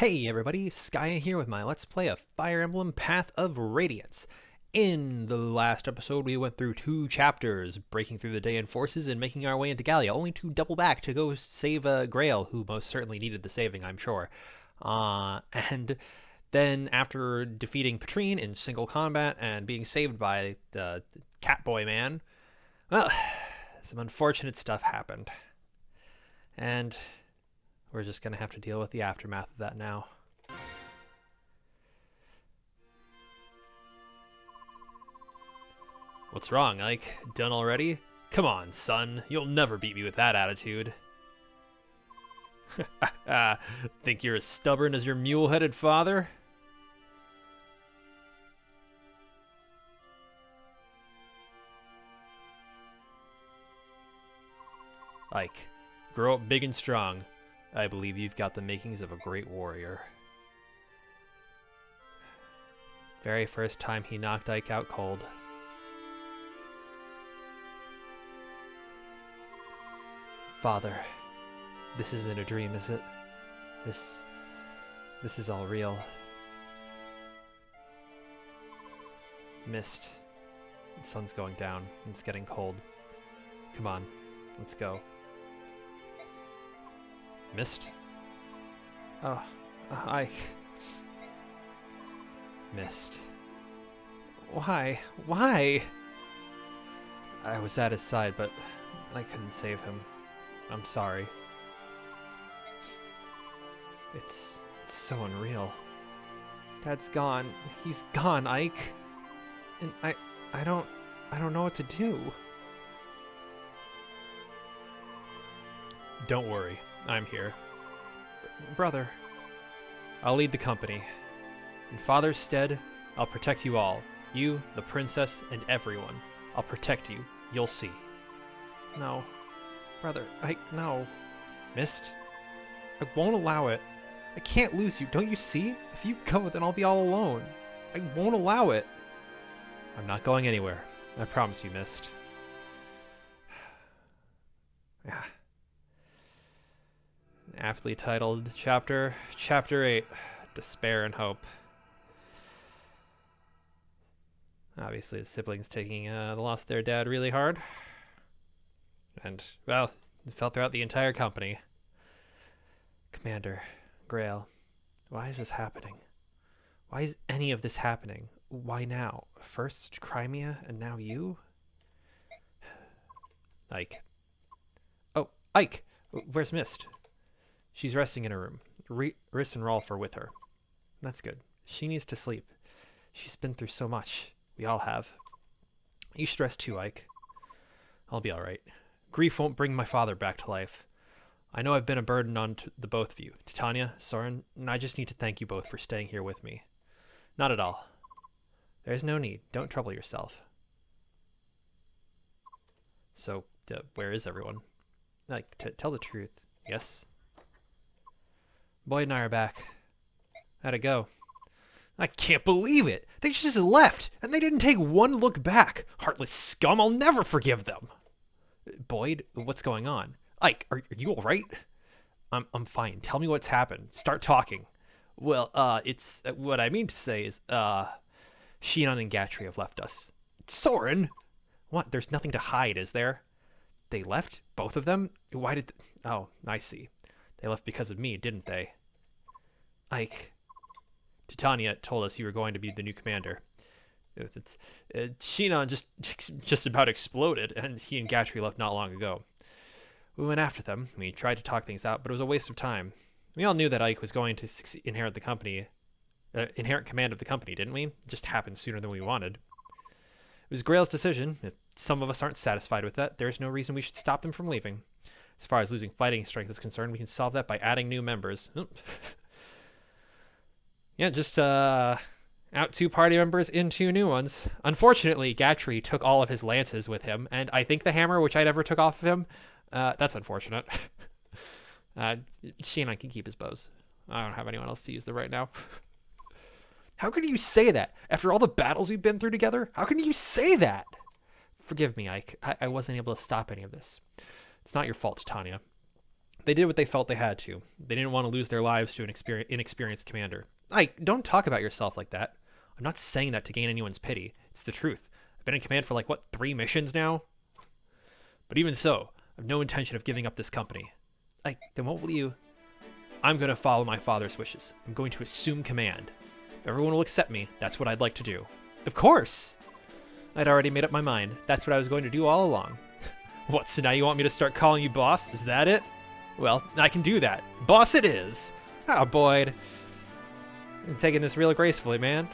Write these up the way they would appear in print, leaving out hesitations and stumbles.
Hey everybody, Skya here with my Let's Play of Fire Emblem Path of Radiance. In the last episode we went through 2 chapters, breaking through the Daien forces and making our way into Gallia, only to double back to go save Greil, who most certainly needed the saving, I'm sure. And then after defeating Petrine in single combat and being saved by the Catboy man, well, some unfortunate stuff happened. And we're just going to have to deal with the aftermath of that now. What's wrong, Ike? Done already? Come on, son. You'll never beat me with that attitude. Think you're as stubborn as your mule-headed father? Ike, grow up big and strong. I believe you've got the makings of a great warrior. Very first time he knocked Ike out cold. Father, this isn't a dream, is it? This is all real. Mist. The sun's going down. It's getting cold. Come on, let's go. Mist? Oh, Ike. Mist. Why? Why? I was at his side, but I couldn't save him. I'm sorry. It's so unreal. Dad's gone. He's gone, Ike. And I don't know what to do. Don't worry. I'm here. Brother. I'll lead the company. In Father's stead, I'll protect you all. You, the princess, and everyone. I'll protect you. You'll see. No. Brother, no. Mist? I won't allow it. I can't lose you, don't you see? If you go, then I'll be all alone. I won't allow it. I'm not going anywhere. I promise you, Mist. Yeah. Aptly titled Chapter 8, Despair and Hope. Obviously, the siblings taking the loss of their dad really hard. And, well, it felt throughout the entire company. Commander, Greil, why is this happening? Why is any of this happening? Why now? First Crimea, and now you? Ike. Oh, Ike! Where's Mist? She's resting in her room. Riss and Rolf are with her. That's good. She needs to sleep. She's been through so much. We all have. You should rest too, Ike. I'll be alright. Grief won't bring my father back to life. I know I've been a burden on the both of you, Titania, Soren, and I just need to thank you both for staying here with me. Not at all. There's no need. Don't trouble yourself. So, where is everyone? Like, tell the truth. Yes? Boyd and I are back. How'd it go? I can't believe it! They just left, and they didn't take one look back! Heartless scum, I'll never forgive them! Boyd, what's going on? Ike, are you alright? I'm fine. Tell me what's happened. Start talking. Well, it's... what I mean to say is, Shion and Gatry have left us. Soren? What? There's nothing to hide, is there? They left? Both of them? Why did... Oh, I see. They left because of me, didn't they? Ike. Titania told us you were going to be the new commander. Shion just about exploded, and he and Gatry left not long ago. We went after them. We tried to talk things out, but it was a waste of time. We all knew that Ike was going to inherit command of the company, didn't we? It just happened sooner than we wanted. It was Grail's decision. If some of us aren't satisfied with that, there's no reason we should stop them from leaving. As far as losing fighting strength is concerned, we can solve that by adding new members. Yeah, just out 2 party members in 2 new ones. Unfortunately, Gatry took all of his lances with him, and I think the hammer, which I never took off of him, that's unfortunate. Shion can keep his bows. I don't have anyone else to use them right now. How can you say that? After all the battles we've been through together? How can you say that? Forgive me, Ike. I wasn't able to stop any of this. It's not your fault, Titania. They did what they felt they had to. They didn't want to lose their lives to an inexperienced commander. Ike, don't talk about yourself like that. I'm not saying that to gain anyone's pity. It's the truth. I've been in command for like, what, 3 missions now? But even so, I've no intention of giving up this company. Ike, then what will you... I'm going to follow my father's wishes. I'm going to assume command. If everyone will accept me, that's what I'd like to do. Of course! I'd already made up my mind. That's what I was going to do all along. What, so now you want me to start calling you boss? Is that it? Well, I can do that. Boss it is! Ah, Boyd. I'm taking this real gracefully, man.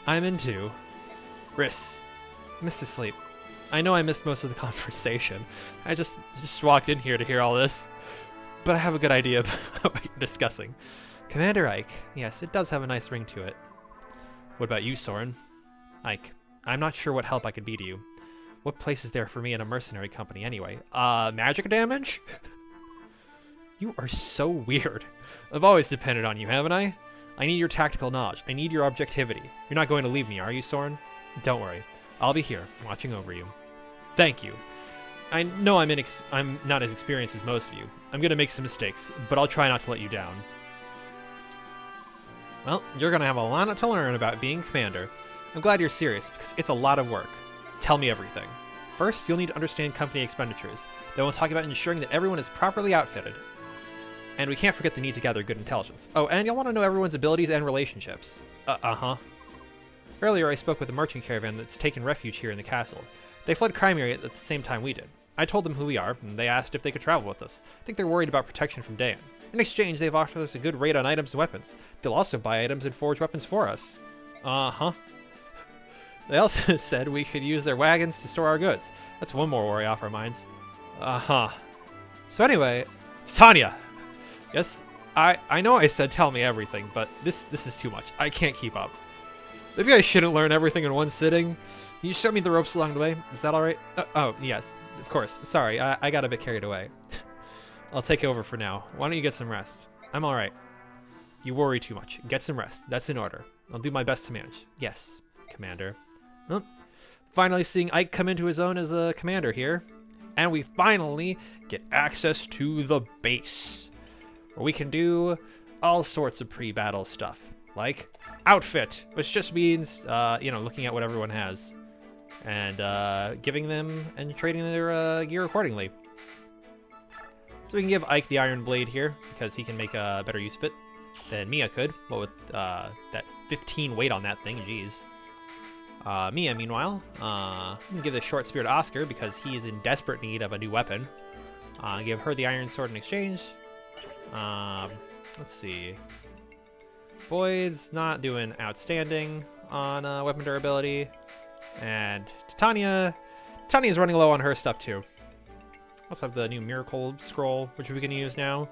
I'm into... Riss. Missed sleep. I know I missed most of the conversation. I just walked in here to hear all this. But I have a good idea of what you're discussing. Commander Ike. Yes, it does have a nice ring to it. What about you, Soren? Ike. I'm not sure what help I could be to you. What place is there for me in a mercenary company anyway? Magic damage? You are so weird. I've always depended on you, haven't I? I need your tactical knowledge. I need your objectivity. You're not going to leave me, are you, Soren? Don't worry. I'll be here, watching over you. Thank you. I know I'm not as experienced as most of you. I'm going to make some mistakes, but I'll try not to let you down. Well, you're going to have a lot to learn about being commander. I'm glad you're serious, because it's a lot of work. Tell me everything. First, you'll need to understand company expenditures. Then we'll talk about ensuring that everyone is properly outfitted. And we can't forget the need to gather good intelligence. Oh, and you'll want to know everyone's abilities and relationships. Uh-huh. Earlier, I spoke with a merchant caravan that's taken refuge here in the castle. They fled Crimea at the same time we did. I told them who we are, and they asked if they could travel with us. I think they're worried about protection from Daien. In exchange, they've offered us a good rate on items and weapons. They'll also buy items and forge weapons for us. Uh-huh. They also said we could use their wagons to store our goods. That's one more worry off our minds. Uh-huh. So anyway, Tanya! Yes, I know I said tell me everything, but this is too much. I can't keep up. Maybe I shouldn't learn everything in one sitting. Can you show me the ropes along the way? Is that alright? Oh, yes. Of course. Sorry, I got a bit carried away. I'll take over for now. Why don't you get some rest? I'm alright. You worry too much. Get some rest. That's in order. I'll do my best to manage. Yes, Commander. Well, finally seeing Ike come into his own as a commander here. And we finally get access to the base, where we can do all sorts of pre-battle stuff. Like outfit, which just means, looking at what everyone has. And giving them and trading their gear accordingly. So we can give Ike the Iron Blade here, because he can make a better use of it than Mia could. Well, with that 15 weight on that thing, jeez. Mia, meanwhile, we can give the short spear to Oscar, because he is in desperate need of a new weapon. Give her the Iron Sword in exchange. Let's see. Boyd's not doing outstanding on weapon durability. And Titania's running low on her stuff too. Also have the new Miracle Scroll, which we can use now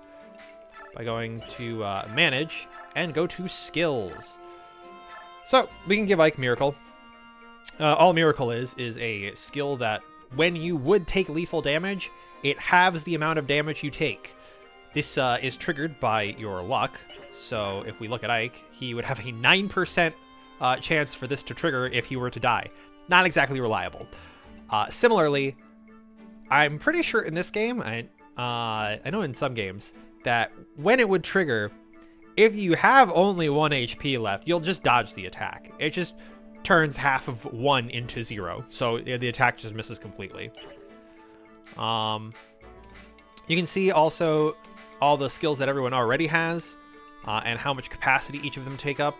by going to Manage and go to Skills. So we can give Ike Miracle. All Miracle is a skill that when you would take lethal damage, it halves the amount of damage you take. This is triggered by your luck. So if we look at Ike, he would have a 9% chance for this to trigger if he were to die. Not exactly reliable. Similarly, I'm pretty sure in this game, I know in some games, that when it would trigger, if you have only 1 HP left, you'll just dodge the attack. It just turns half of 1 into 0, so the attack just misses completely. You can see also all the skills that everyone already has, and how much capacity each of them take up.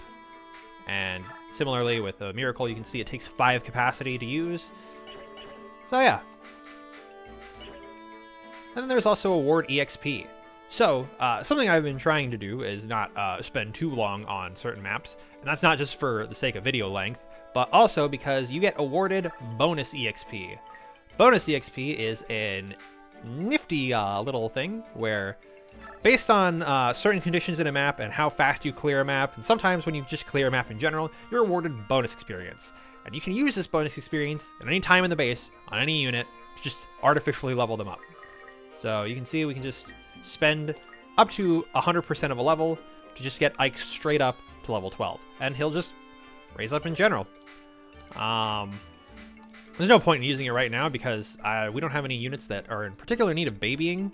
And similarly with a Miracle, you can see it takes 5 capacity to use. So yeah. And then there's also Award EXP. So, something I've been trying to do is not spend too long on certain maps. And that's not just for the sake of video length, but also because you get awarded bonus EXP. Bonus EXP is a nifty little thing where, based on certain conditions in a map and how fast you clear a map, and sometimes when you just clear a map in general, you're awarded bonus experience. And you can use this bonus experience at any time in the base, on any unit, to just artificially level them up. So you can see we can just spend up to 100% of a level to just get Ike straight up to level 12. And he'll just raise up in general. There's no point in using it right now because we don't have any units that are in particular need of babying.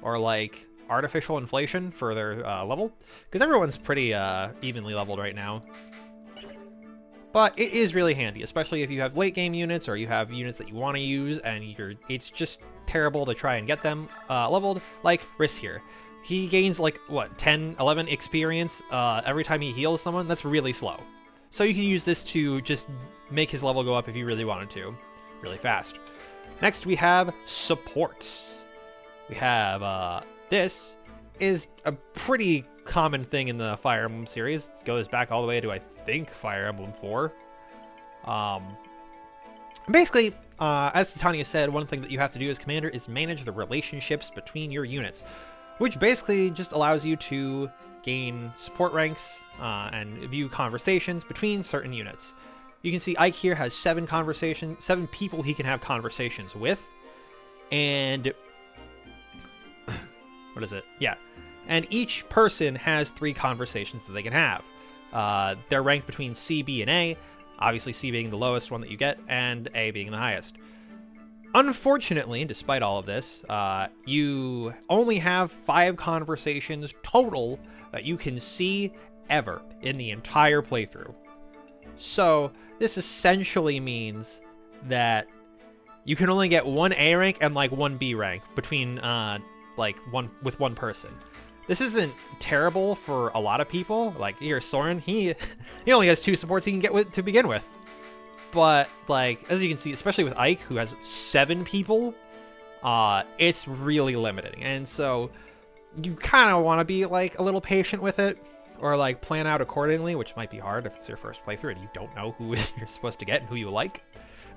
or like artificial inflation for their level, because everyone's pretty evenly leveled right now. But it is really handy, especially if you have late game units or you have units that you want to use and it's just terrible to try and get them leveled, like Riss here. He gains like, what, 10, 11 experience every time he heals someone? That's really slow. So you can use this to just make his level go up if you really wanted to, really fast. Next we have supports. We have, this is a pretty common thing in the Fire Emblem series. It goes back all the way to, I think, Fire Emblem 4. Basically, as Titania said, one thing that you have to do as commander is manage the relationships between your units, which basically just allows you to gain support ranks and view conversations between certain units. You can see Ike here has 7 people he can have conversations with, and what is it? Yeah. And each person has 3 conversations that they can have. They're ranked between C, B, and A. Obviously, C being the lowest one that you get, and A being the highest. Unfortunately, despite all of this, you only have 5 conversations total that you can see ever in the entire playthrough. So, this essentially means that you can only get 1 A rank and like 1 B rank between with one person. This isn't terrible for a lot of people. Like here, Soren, he only has 2 supports he can get with to begin with. But like as you can see, especially with Ike, who has 7 people, it's really limiting. And so you kind of want to be like a little patient with it, or like plan out accordingly, which might be hard if it's your first playthrough and you don't know who you're supposed to get and who you like.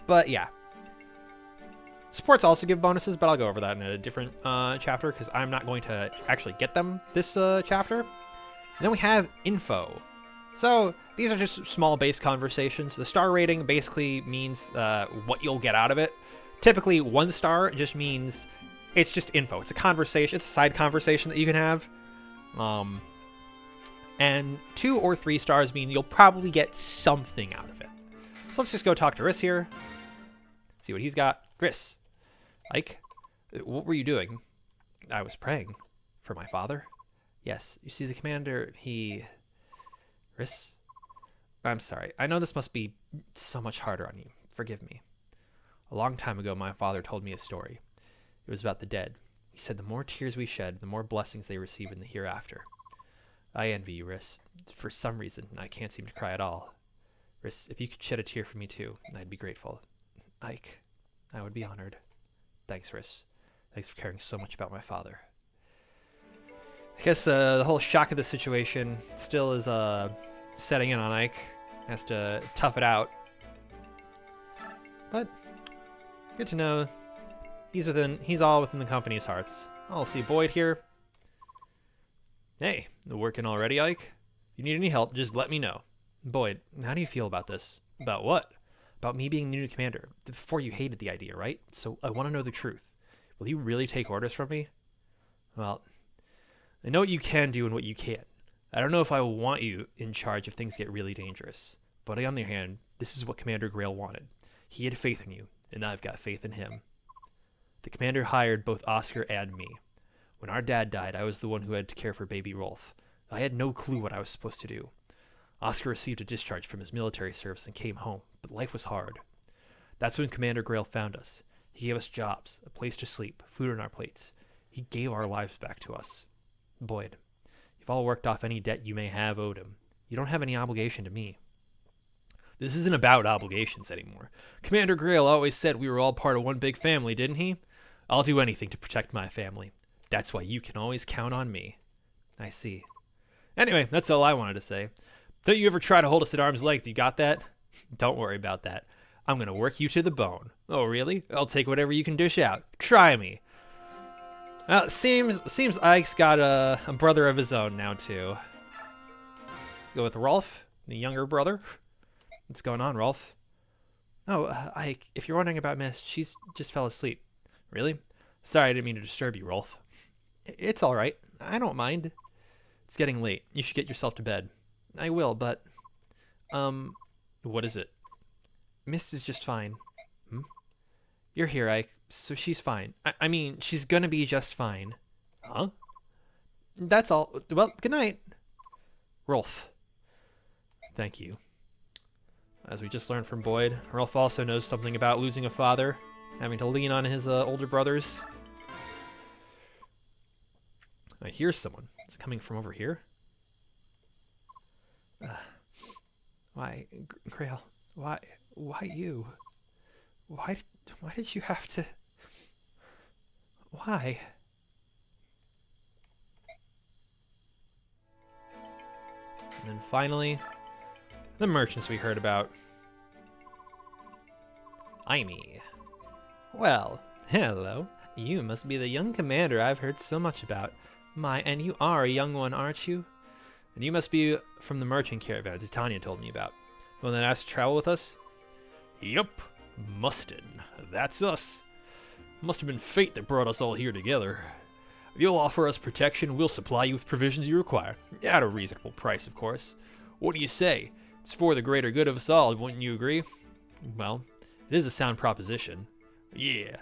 But yeah. Supports also give bonuses, but I'll go over that in a different chapter because I'm not going to actually get them this chapter. And then we have info. So these are just small base conversations. The star rating basically means what you'll get out of it. Typically 1 star just means it's just info. It's a conversation. It's a side conversation that you can have. And 2 or 3 stars mean you'll probably get something out of it. So let's just go talk to Riss here. See what he's got. Riss. Ike, what were you doing? I was praying. For my father? Yes, you see the commander, Riss? I'm sorry. I know this must be so much harder on you. Forgive me. A long time ago, my father told me a story. It was about the dead. He said the more tears we shed, the more blessings they receive in the hereafter. I envy you, Riss. For some reason, I can't seem to cry at all. Riss, if you could shed a tear for me too, I'd be grateful. Ike, I would be honored. Thanks, Riss. Thanks for caring so much about my father. I guess the whole shock of the situation still is setting in on Ike. Has to tough it out. But good to know he's all within the company's hearts. I'll see Boyd here. Hey, working already, Ike? If you need any help, just let me know. Boyd, how do you feel about this? About what? About me being the new commander. Before you hated the idea, right? So I want to know the truth. Will you really take orders from me? Well, I know what you can do and what you can't. I don't know if I want you in charge if things get really dangerous. But on the other hand, this is what Commander Greil wanted. He had faith in you, and I've got faith in him. The commander hired both Oscar and me. When our dad died, I was the one who had to care for baby Rolf. I had no clue what I was supposed to do. Oscar received a discharge from his military service and came home, but life was hard. That's when Commander Greil found us. He gave us jobs, a place to sleep, food on our plates. He gave our lives back to us. Boyd, you've all worked off any debt you may have owed him. You don't have any obligation to me. This isn't about obligations anymore. Commander Greil always said we were all part of one big family, didn't he? I'll do anything to protect my family. That's why you can always count on me. I see. Anyway, that's all I wanted to say. Don't you ever try to hold us at arm's length, you got that? Don't worry about that. I'm gonna work you to the bone. Oh, really? I'll take whatever you can dish out. Try me. Well, it seems Ike's got a brother of his own now, too. Go with Rolf, the younger brother. What's going on, Rolf? Oh, Ike, if you're wondering about Miss, she's just fell asleep. Really? Sorry, I didn't mean to disturb you, Rolf. It's all right. I don't mind. It's getting late. You should get yourself to bed. I will, but... What is it? Mist is just fine. Hmm? You're here, Ike, so she's fine. I mean, she's gonna be just fine. Huh? That's all. Well, good night. Rolf. Thank you. As we just learned from Boyd, Rolf also knows something about losing a father, having to lean on his older brothers. I hear someone. It's coming from over here. Why, Greil? Why you? Why did you have to? Why? And then finally, the merchants we heard about. Imy. Well, hello. You must be the young commander I've heard so much about. And you are a young one, aren't you? And you must be from the merchant caravan Titania told me about. The one that asked to travel with us? Yup, Mustin. That's us. Must have been fate that brought us all here together. If you'll offer us protection, we'll supply you with provisions you require. At a reasonable price, of course. What do you say? It's for the greater good of us all, wouldn't you agree? Well, it is a sound proposition. Yeah,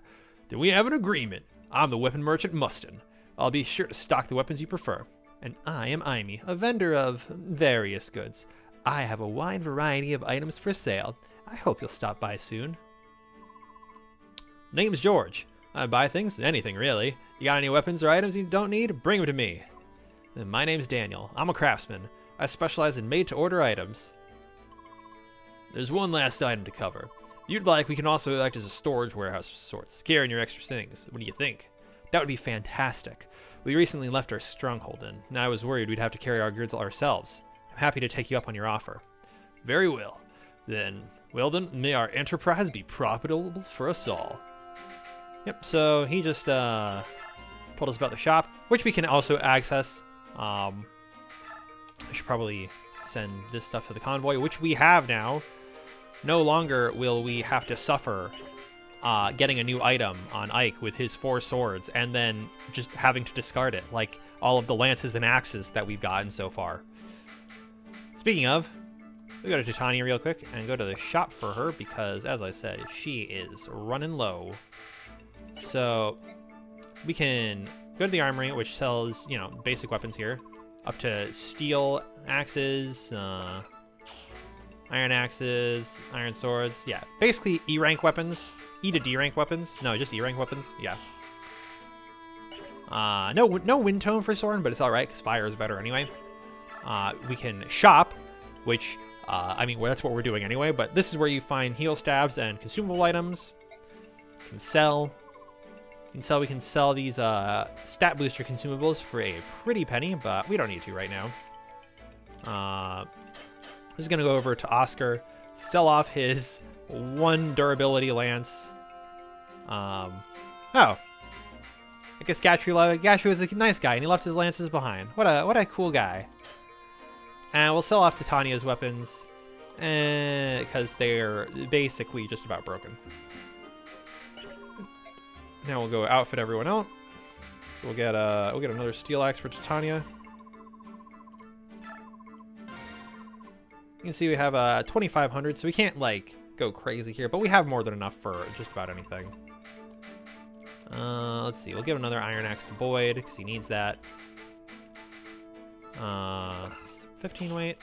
then we have an agreement. I'm the weapon merchant Mustin. I'll be sure to stock the weapons you prefer. And I am Imy, a vendor of various goods. I have a wide variety of items for sale. I hope you'll stop by soon. Name's George. I buy things, anything really. You got any weapons or items you don't need? Bring them to me. And my name's Daniel. I'm a craftsman. I specialize in made-to-order items. There's one last item to cover. If you'd like, we can also act as a storage warehouse of sorts, carrying your extra things. What do you think? That would be fantastic. We recently left our stronghold in, and I was worried we'd have to carry our goods ourselves. I'm happy to take you up on your offer. Very well. Then, may our enterprise be profitable for us all. Yep, so he just told us about the shop, which we can also access. I should probably send this stuff to the convoy, which we have now. No longer will we have to suffer getting a new item on Ike with his 4 swords and then just having to discard it, like all of the lances and axes that we've gotten so far. Speaking of, we go to Titania real quick and go to the shop for her because, as I said, she is running low. So we can go to the armory, which sells, you know, basic weapons here, up to steel axes, iron axes, iron swords. Yeah, basically E rank weapons. E to D rank weapons. No, just E rank weapons. Yeah. No wind tone for Soren, but it's all right because fire is better anyway. We can shop, which I mean, well, that's what we're doing anyway. But this is where you find heal staves and consumable items. You can sell. We can sell these stat booster consumables for a pretty penny, but we don't need to right now. I'm just gonna go over to Oscar, sell off his 1 durability lance. Oh, I guess Gatru is a nice guy, and he left his lances behind. What a cool guy. And we'll sell off Titania's weapons, because they're basically just about broken. Now we'll go outfit everyone out. So we'll get another steel axe for Titania. You can see we have 2,500, so we can't like go crazy here, but we have more than enough for just about anything. Let's see. We'll give another iron axe to Boyd because he needs that. 15 weight.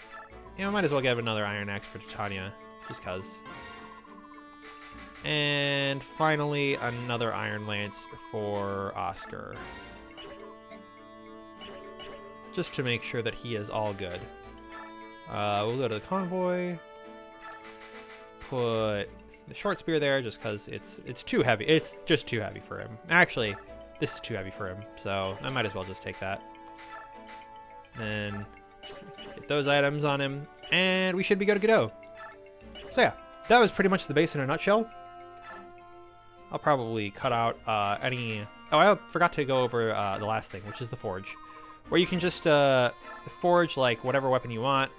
Yeah, we might as well give another iron axe for Titania, just cause. And finally, another iron lance for Oscar. Just to make sure that he is all good. We'll go to the convoy. Put the short spear there just because it's too heavy. It's just too heavy for him. Actually, this is too heavy for him, so I might as well just take that. Then get those items on him, and we should be good to go. So yeah, that was pretty much the base in a nutshell. I'll probably cut out any... Oh, I forgot to go over the last thing, which is the forge. Where you can just forge like whatever weapon you want.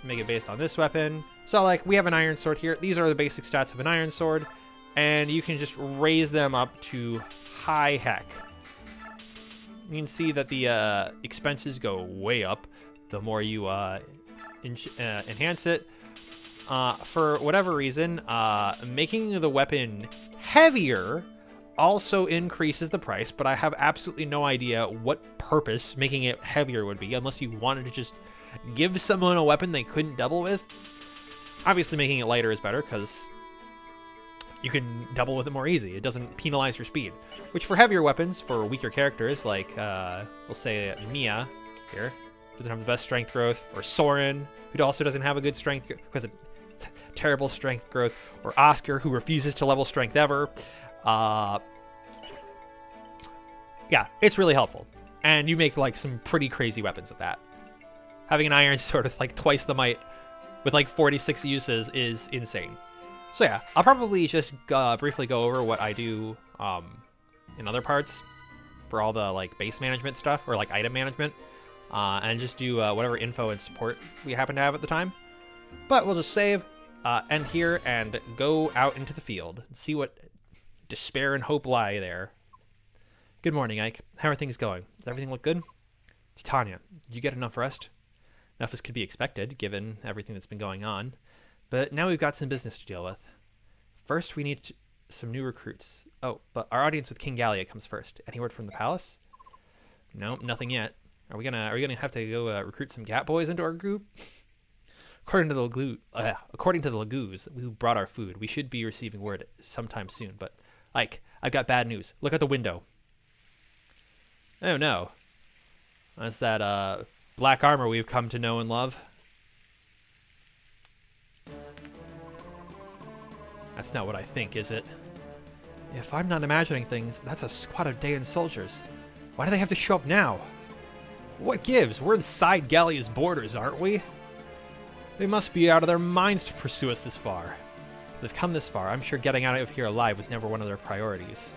Make it based on this weapon. So like we have an iron sword here. These are the basic stats of an iron sword. And you can just raise them up to high heck. You can see that the expenses go way up the more you enhance it. For whatever reason, making the weapon heavier also increases the price, but I have absolutely no idea what purpose making it heavier would be, unless you wanted to just give someone a weapon they couldn't double with. Obviously, making it lighter is better, because you can double with it more easy. It doesn't penalize your speed, which for heavier weapons, for weaker characters, like, we'll say Mia here, doesn't have the best strength growth, or Soren, who also doesn't have a good strength, because of terrible strength growth, or Oscar, who refuses to level strength ever. Yeah, it's really helpful. And you make, like, some pretty crazy weapons with that. Having an iron sword with, like, twice the might, with, like, 46 uses is insane. So yeah, I'll probably just briefly go over what I do in other parts for all the, like, base management stuff, or, like, item management. And just do whatever info and support we happen to have at the time. But we'll just save, end here, and go out into the field and see what despair and hope lie there. Good morning, Ike. How are things going? Does everything look good? Titania, did you get enough rest? Enough as could be expected, given everything that's been going on. But now we've got some business to deal with. First, we need some new recruits. Oh, but our audience with King Gallia comes first. Any word from the palace? No, nothing yet. Are we gonna have to go recruit some Gat boys into our group? According to the Lagoos who brought our food, we should be receiving word sometime soon. But Ike, I've got bad news. Look out the window. Oh no, that's that black armor we've come to know and love. That's not what I think, is it? If I'm not imagining things, that's a squad of Daien soldiers. Why do they have to show up now? What gives? We're inside Gallia's borders, aren't we? They must be out of their minds to pursue us this far. They've come this far. I'm sure getting out of here alive was never one of their priorities.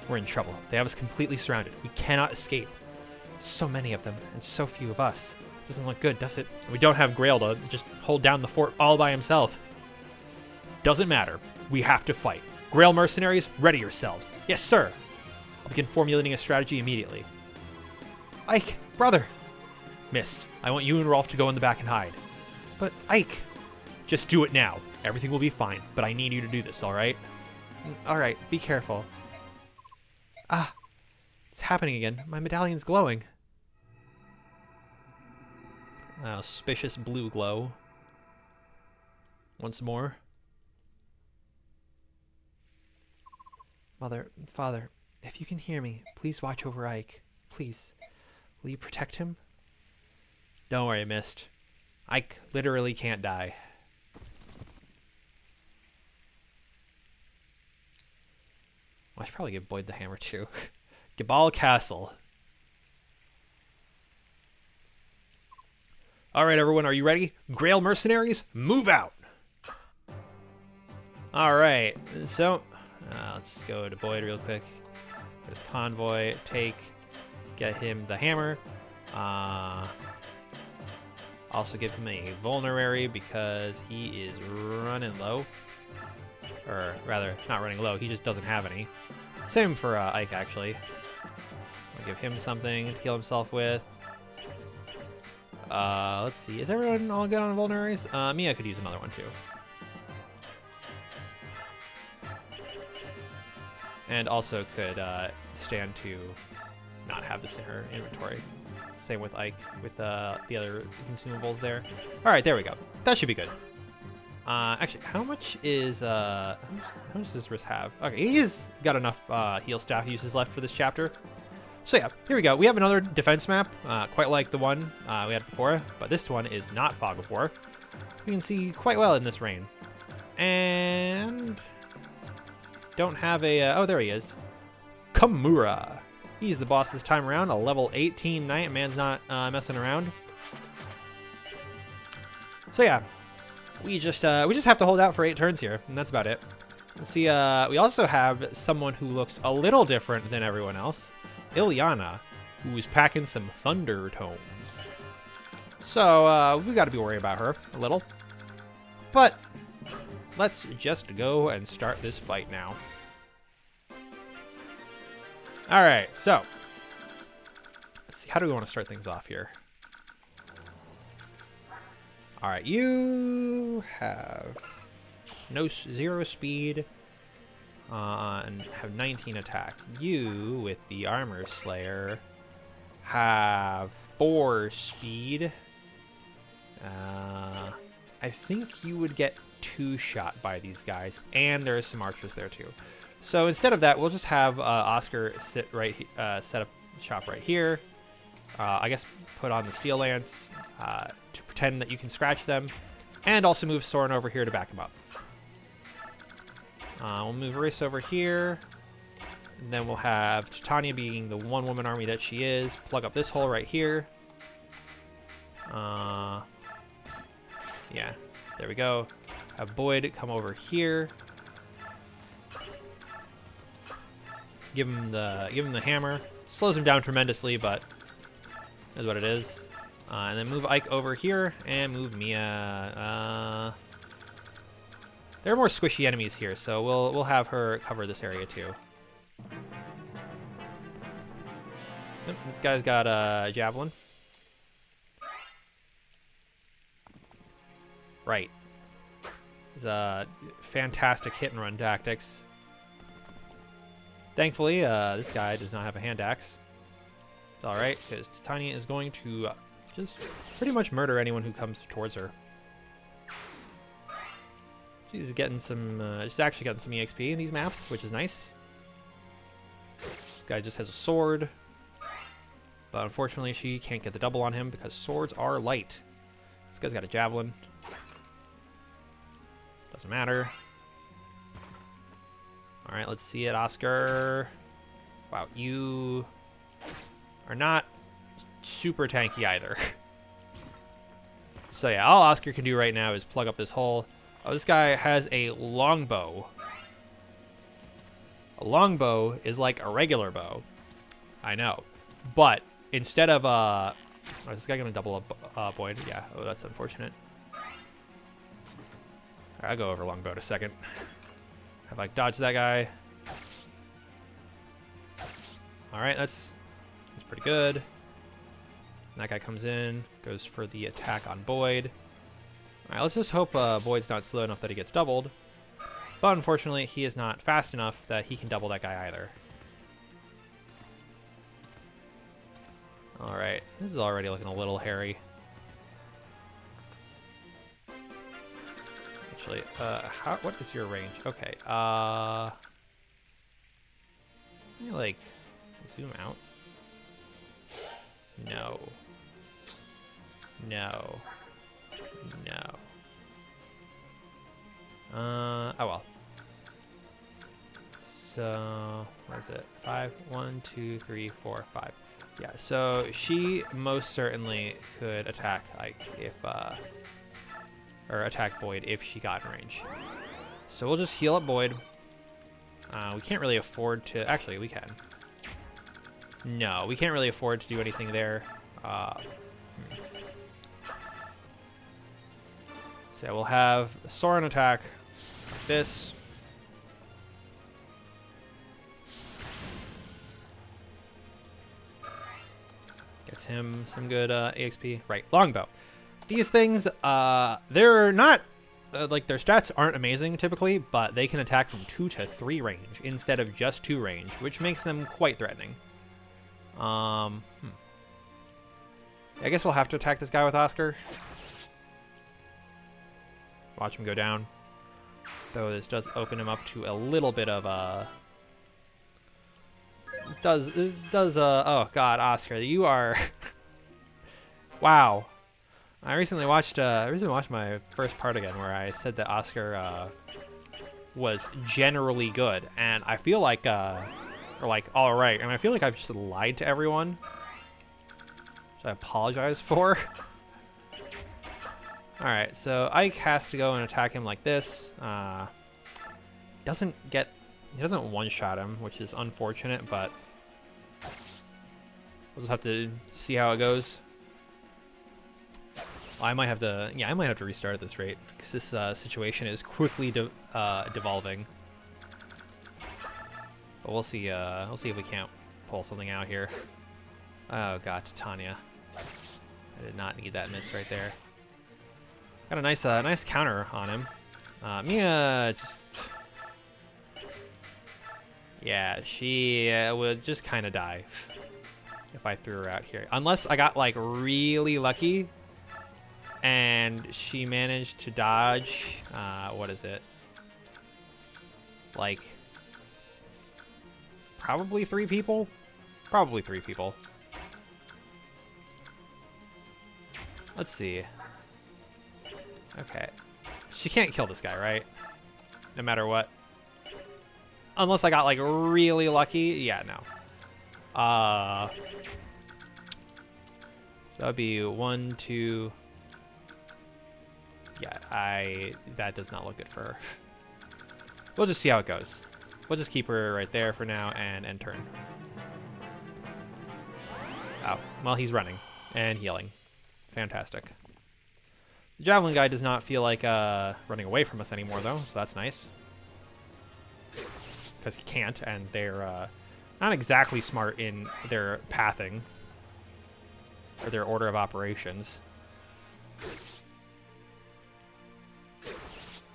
We're in trouble. They have us completely surrounded. We cannot escape. So many of them, and so few of us. Doesn't look good, does it? We don't have Greil to just hold down the fort all by himself. Doesn't matter. We have to fight. Greil mercenaries, ready yourselves. Yes, sir. I'll begin formulating a strategy immediately. Ike, brother. Missed. I want you and Rolf to go in the back and hide. But Ike. Just do it now. Everything will be fine, but I need you to do this, alright? Alright, be careful. Ah, it's happening again. My medallion's glowing. Auspicious blue glow. Once more. Mother, Father, if you can hear me, please watch over Ike. Please. Will you protect him? Don't worry, Mist. Ike literally can't die. Well, I should probably give Boyd the hammer too. Gabal Castle. Alright everyone, are you ready? Greil mercenaries, move out! Alright, so let's go to Boyd real quick. Go to Convoy, get him the hammer. Also give him a vulnerary because he is running low. Or rather, not running low, he just doesn't have any. Same for Ike, actually. I'll give him something to heal himself with. Let's see. Is everyone all good on vulneraries? Mia could use another one, too. And also could stand to not have this in her inventory. Same with Ike, with the other consumables there. Alright, there we go. That should be good. Actually, how much is, how much does Riss have? Okay, he's got enough heal staff uses left for this chapter. So yeah, here we go. We have another defense map, quite like the one we had before, but this one is not Fog of War. You can see quite well in this rain. And don't have a, oh, there he is. Kamura. He's the boss this time around, a level 18 knight. Man's not messing around. So yeah, we just have to hold out for 8 turns here, and that's about it. Let's see, we also have someone who looks a little different than everyone else. Ilyana, who's packing some thunder tomes. So, we gotta be worried about her a little. But, let's just go and start this fight now. Alright, so. Let's see, how do we want to start things off here? Alright, you have 0 speed. and have 19 attack. You, with the Armor Slayer, have 4 speed. I think you would get 2 shot by these guys, and there's some archers there too. So instead of that, we'll just have Oscar sit right, set up shop right here. I guess put on the Steel Lance to pretend that you can scratch them, and also move Soren over here to back him up. We'll move Riss over here, and then we'll have Titania, being the one-woman army that she is, plug up this hole right here. Yeah, there we go. Have Boyd come over here. Give him the hammer. Slows him down tremendously, but is what it is. And then move Ike over here and move Mia. There are more squishy enemies here, so we'll have her cover this area too. Yep, this guy's got a javelin. Right. It's fantastic hit and run tactics. Thankfully, this guy does not have a hand axe. It's alright, because Titania is going to just pretty much murder anyone who comes towards her. She's getting some, she's actually getting some EXP in these maps, which is nice. This guy just has a sword. But unfortunately, she can't get the double on him because swords are light. This guy's got a javelin. Doesn't matter. Alright, let's see it, Oscar. Wow, you are not super tanky either. So yeah, all Oscar can do right now is plug up this hole. Oh, this guy has a longbow. A longbow is like a regular bow. I know. But instead of, oh, is this guy gonna double up Boyd? Yeah, oh, that's unfortunate. Alright, I'll go over longbow in a second. Have like dodge that guy. Alright, that's pretty good. And that guy comes in, goes for the attack on Boyd. Alright, let's just hope Boyd's not slow enough that he gets doubled. But unfortunately, he is not fast enough that he can double that guy either. Alright, this is already looking a little hairy. Actually, what is your range? Okay, let me, like, zoom out. No. No. No. Oh well. So, what is it? 5, 1, 2, 3, 4, 5. Yeah, so she most certainly could attack Ike if, or attack Boyd if she got in range. So we'll just heal up Boyd. We can't really afford to, actually we can. No, we can't really afford to do anything there. So we'll have Soren attack like this. Gets him some good EXP. Right, longbow. These things, they're not, like, their stats aren't amazing typically, but they can attack from 2 to 3 range instead of just 2 range, which makes them quite threatening. I guess we'll have to attack this guy with Oscar. Watch him go down. Though this does open him up to a little bit of oh god, Oscar, you are wow. I recently watched my first part again where I said that Oscar was generally good, and I feel like or like alright, and I feel like I've just lied to everyone. Which I apologize for. Alright, so Ike has to go and attack him like this. He doesn't one-shot him, which is unfortunate, but we'll just have to see how it goes. I might have to, yeah, I might have to restart at this rate, because this situation is quickly devolving. But we'll see if we can't pull something out here. Oh god, Titania. I did not need that miss right there. Got a nice counter on him. Mia just Yeah, she would just kind of die if I threw her out here. Unless I got, like, really lucky and she managed to dodge, what is it? Like, probably 3 people? Probably 3 people. Let's see. Okay. She can't kill this guy, right? No matter what. Unless I got, like, really lucky. Yeah, no. That would be 1, 2... Yeah, that does not look good for her. We'll just see how it goes. We'll just keep her right there for now and end turn. Oh, well, he's running and healing. Fantastic. The Javelin guy does not feel like running away from us anymore, though, so that's nice. Because he can't, and they're not exactly smart in their pathing or their order of operations.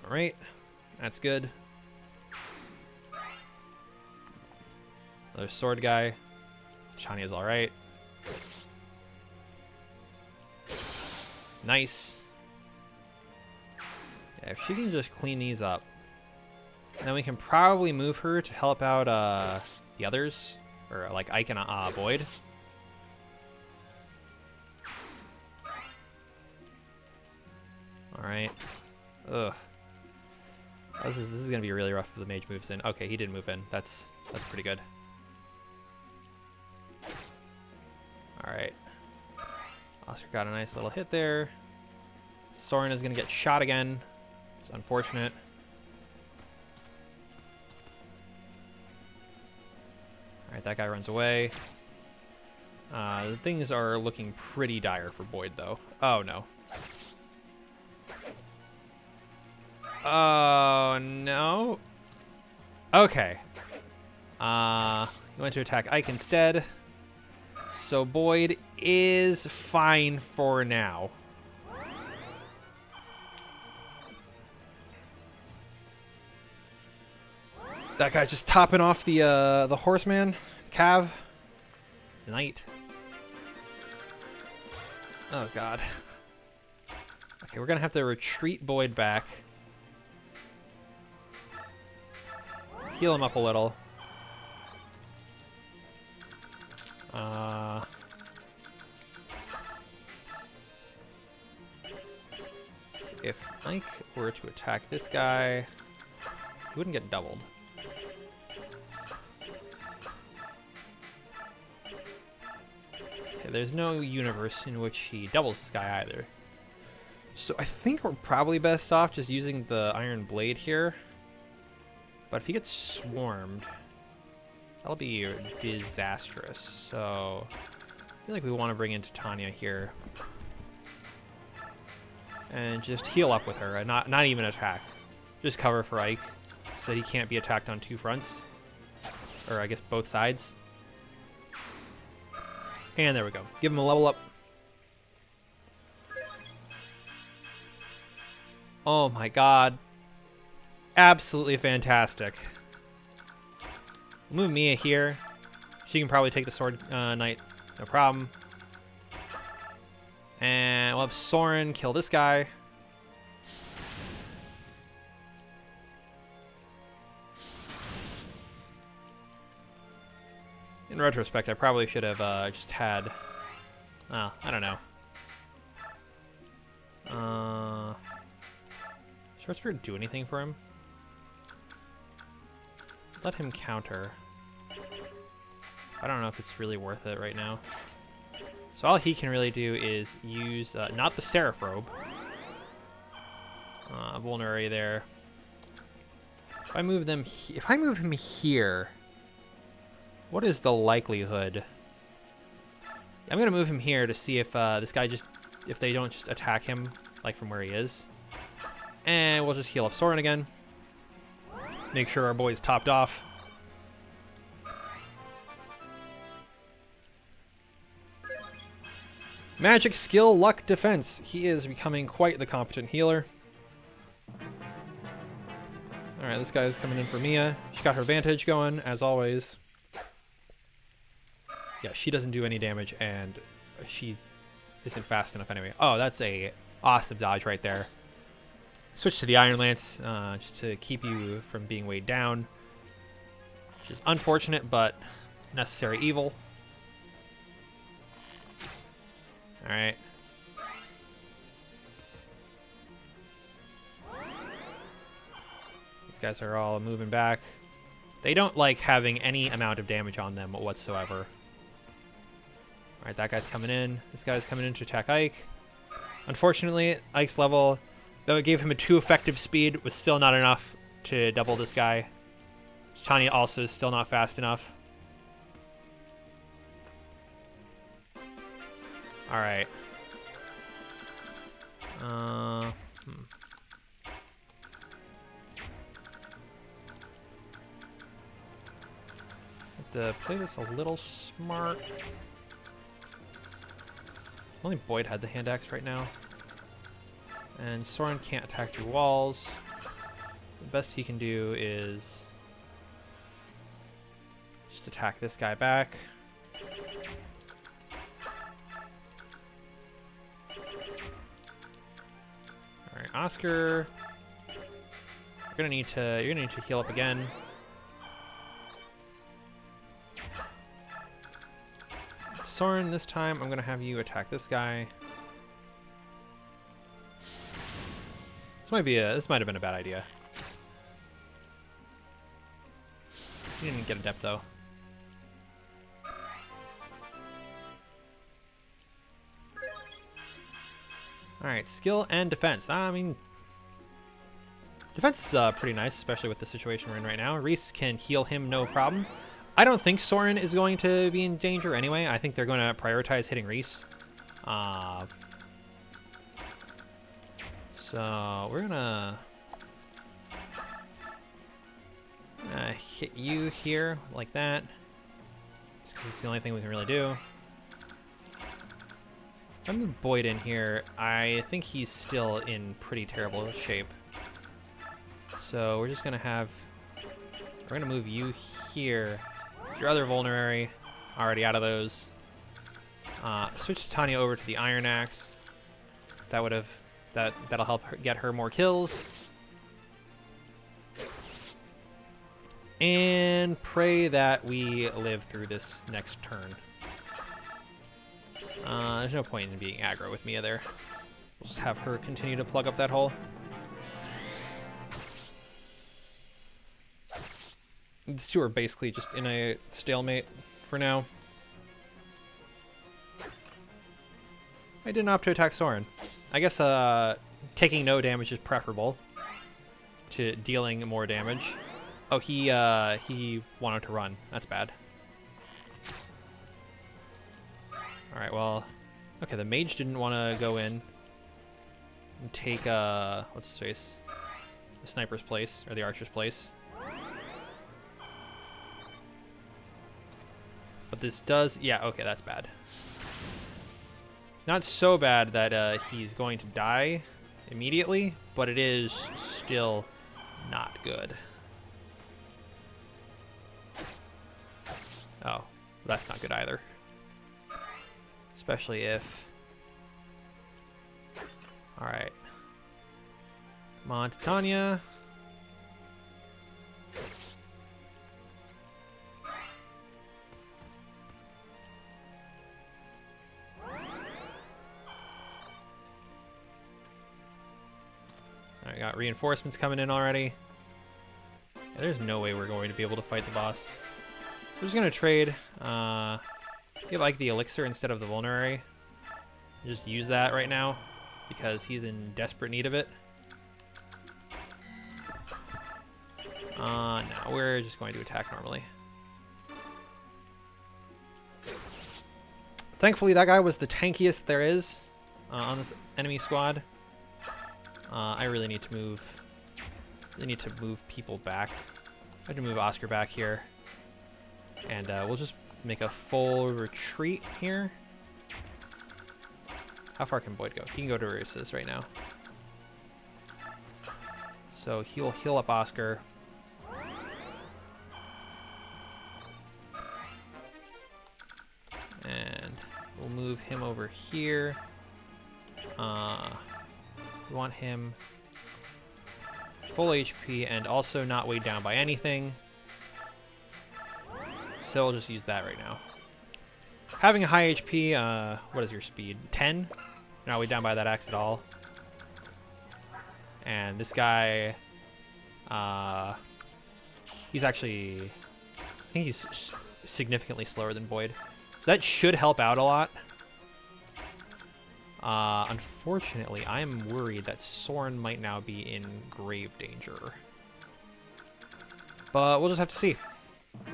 All right, that's good. Another sword guy. Shani is all right. Nice. Yeah, if she can just clean these up, then we can probably move her to help out the others, or like Ike and Boyd. All right. Ugh. This is gonna be really rough if the mage moves in. Okay, he did move in. That's pretty good. All right. Oscar got a nice little hit there. Soren is gonna get shot again. It's unfortunate. All right, that guy runs away. Things are looking pretty dire for Boyd, though. Oh no. Oh no. Okay. He went to attack Ike instead. So Boyd is fine for now. That guy just topping off the horseman, Cav, knight. Oh god. Okay, we're gonna have to retreat Boyd back. Heal him up a little. If Ike were to attack this guy, he wouldn't get doubled. Okay, there's no universe in which he doubles this guy either. So I think we're probably best off just using the Iron Blade here. But if he gets swarmed, that'll be disastrous. So I feel like we want to bring in Titania here. And just heal up with her, and not even attack. Just cover for Ike, so that he can't be attacked on 2 fronts. Or I guess both sides. And there we go. Give him a level up. Oh my god. Absolutely fantastic. Move Mia here. She can probably take the sword knight. No problem. And we'll have Soren kill this guy. In retrospect, I probably should have just had... Oh, I don't know. Short Spirit do anything for him? Let him counter. I don't know if it's really worth it right now. So all he can really do is use, not the Seraph Robe. Vulnerary there. If I move them, if I move him here, what is the likelihood? I'm gonna move him here to see if this guy if they don't just attack him like from where he is. And we'll just heal up Soren again. Make sure our boy's topped off. Magic, skill, luck, defense. He is becoming quite the competent healer. Alright, Alright, this guy's coming in for Mia. She got her Vantage going, as always. Yeah, she doesn't do any damage, and she isn't fast enough anyway. Oh, that's a awesome dodge right there. Switch to the Iron Lance, just to keep you from being weighed down. Which is unfortunate, but necessary evil. Alright. These guys are all moving back. They don't like having any amount of damage on them whatsoever. Alright, that guy's coming in. This guy's coming in to attack Ike. Unfortunately, Ike's level, though it gave him a 2 effective speed, was still not enough to double this guy. Tanya also is still not fast enough. Alright. Have to play this a little smart. Only Boyd had the hand axe right now. And Soren can't attack through walls. The best he can do is just attack this guy back. Alright, Oscar. You're gonna need to heal up again. Soren, this time I'm gonna have you attack this guy. This might have been a bad idea. He didn't get a depth though. Alright, skill and defense. I mean, defense is pretty nice, especially with the situation we're in right now. Reese can heal him no problem. I don't think Soren is going to be in danger anyway. I think they're going to prioritize hitting Reese. So we're gonna hit you here like that, just because it's the only thing we can really do. If I move Boyd in here, I think he's still in pretty terrible shape. So we're just gonna move you here. Your other vulnerary, already out of those. Switch Tanya over to the Iron Axe. That'll help her get her more kills. And pray that we live through this next turn. There's no point in being aggro with Mia there. We'll just have her continue to plug up that hole. These two are basically just in a stalemate for now. I didn't opt to attack Soren. I guess taking no damage is preferable to dealing more damage. Oh, he wanted to run. That's bad. Alright, well... Okay, the mage didn't want to go in and take, what's his face? The sniper's place, or the archer's place. But this does... Yeah, okay, that's bad. Not so bad that he's going to die immediately, but it is still not good. Oh, that's not good either. Especially if... Alright. Come on, Titania. Alright, got reinforcements coming in already. Yeah, there's no way we're going to be able to fight the boss. We're just going to trade. Give Ike the elixir instead of the vulnerary. Just use that right now because he's in desperate need of it. No, we're just going to attack normally. Thankfully, that guy was the tankiest there is on this enemy squad. I really need to move. People back. I have to move Oscar back here, and we'll just make a full retreat here. How far can Boyd go? He can go to Reese's right now. So he'll heal up Oscar. move him over here. We want him full HP and also not weighed down by anything. So we'll just use that right now. Having a high HP, what is your speed? 10? Not weighed down by that axe at all. And this guy, he's actually, I think he's significantly slower than Boyd. That should help out a lot. Unfortunately, I'm worried that Soren might now be in grave danger. But we'll just have to see. Got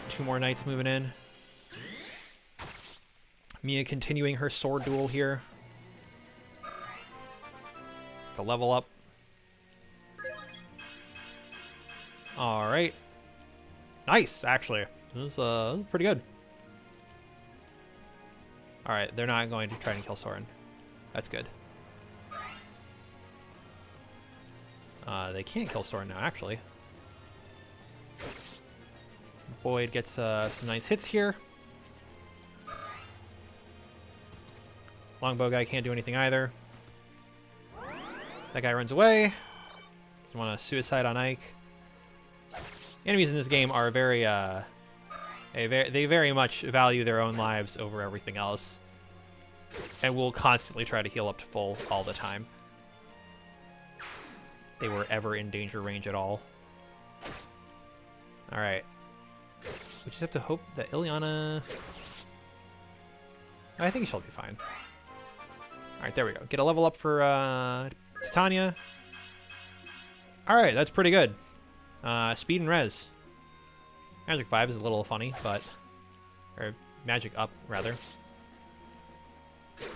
2 more knights moving in. Mia continuing her sword duel here. To level up. Alright. Nice, actually. This was pretty good. Alright, they're not going to try and kill Soren. That's good. They can't kill Soren now, actually. Boyd gets some nice hits here. Longbow guy can't do anything either. That guy runs away. Doesn't want to suicide on Ike. Enemies in this game are very, they very much value their own lives over everything else. And will constantly try to heal up to full all the time. They were ever in danger range at all. Alright. We just have to hope that Ilyana... I think she'll be fine. Alright, there we go. Get a level up for Titania. Alright, that's pretty good. Speed and res. Magic 5 is a little funny, but... Or magic up, rather.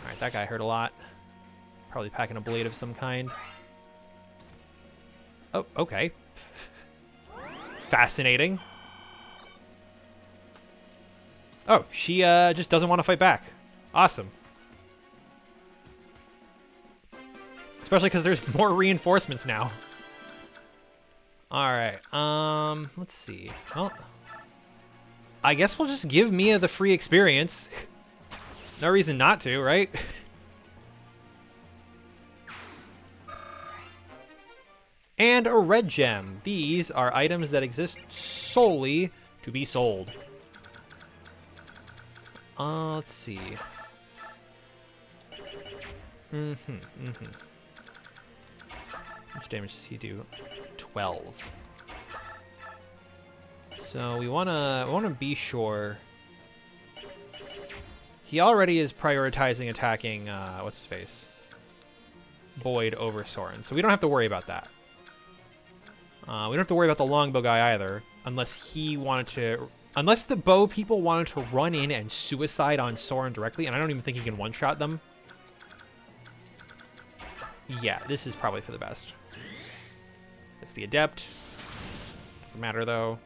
Alright, that guy hurt a lot. Probably packing a blade of some kind. Oh, okay. Fascinating. Oh, she just doesn't want to fight back. Awesome. Especially because there's more reinforcements now. Alright, let's see. Well, I guess we'll just give Mia the free experience. No reason not to, right? And a red gem. These are items that exist solely to be sold. Let's see. How much damage does he do? 12. So we wanna be sure. He already is prioritizing attacking what's his face? Boyd over Soren. So we don't have to worry about that. We don't have to worry about the longbow guy either, unless he wanted to. Unless the bow people wanted to run in and suicide on Soren directly, and I don't even think he can one-shot them. Yeah, this is probably for the best. It's the adept. Doesn't matter though.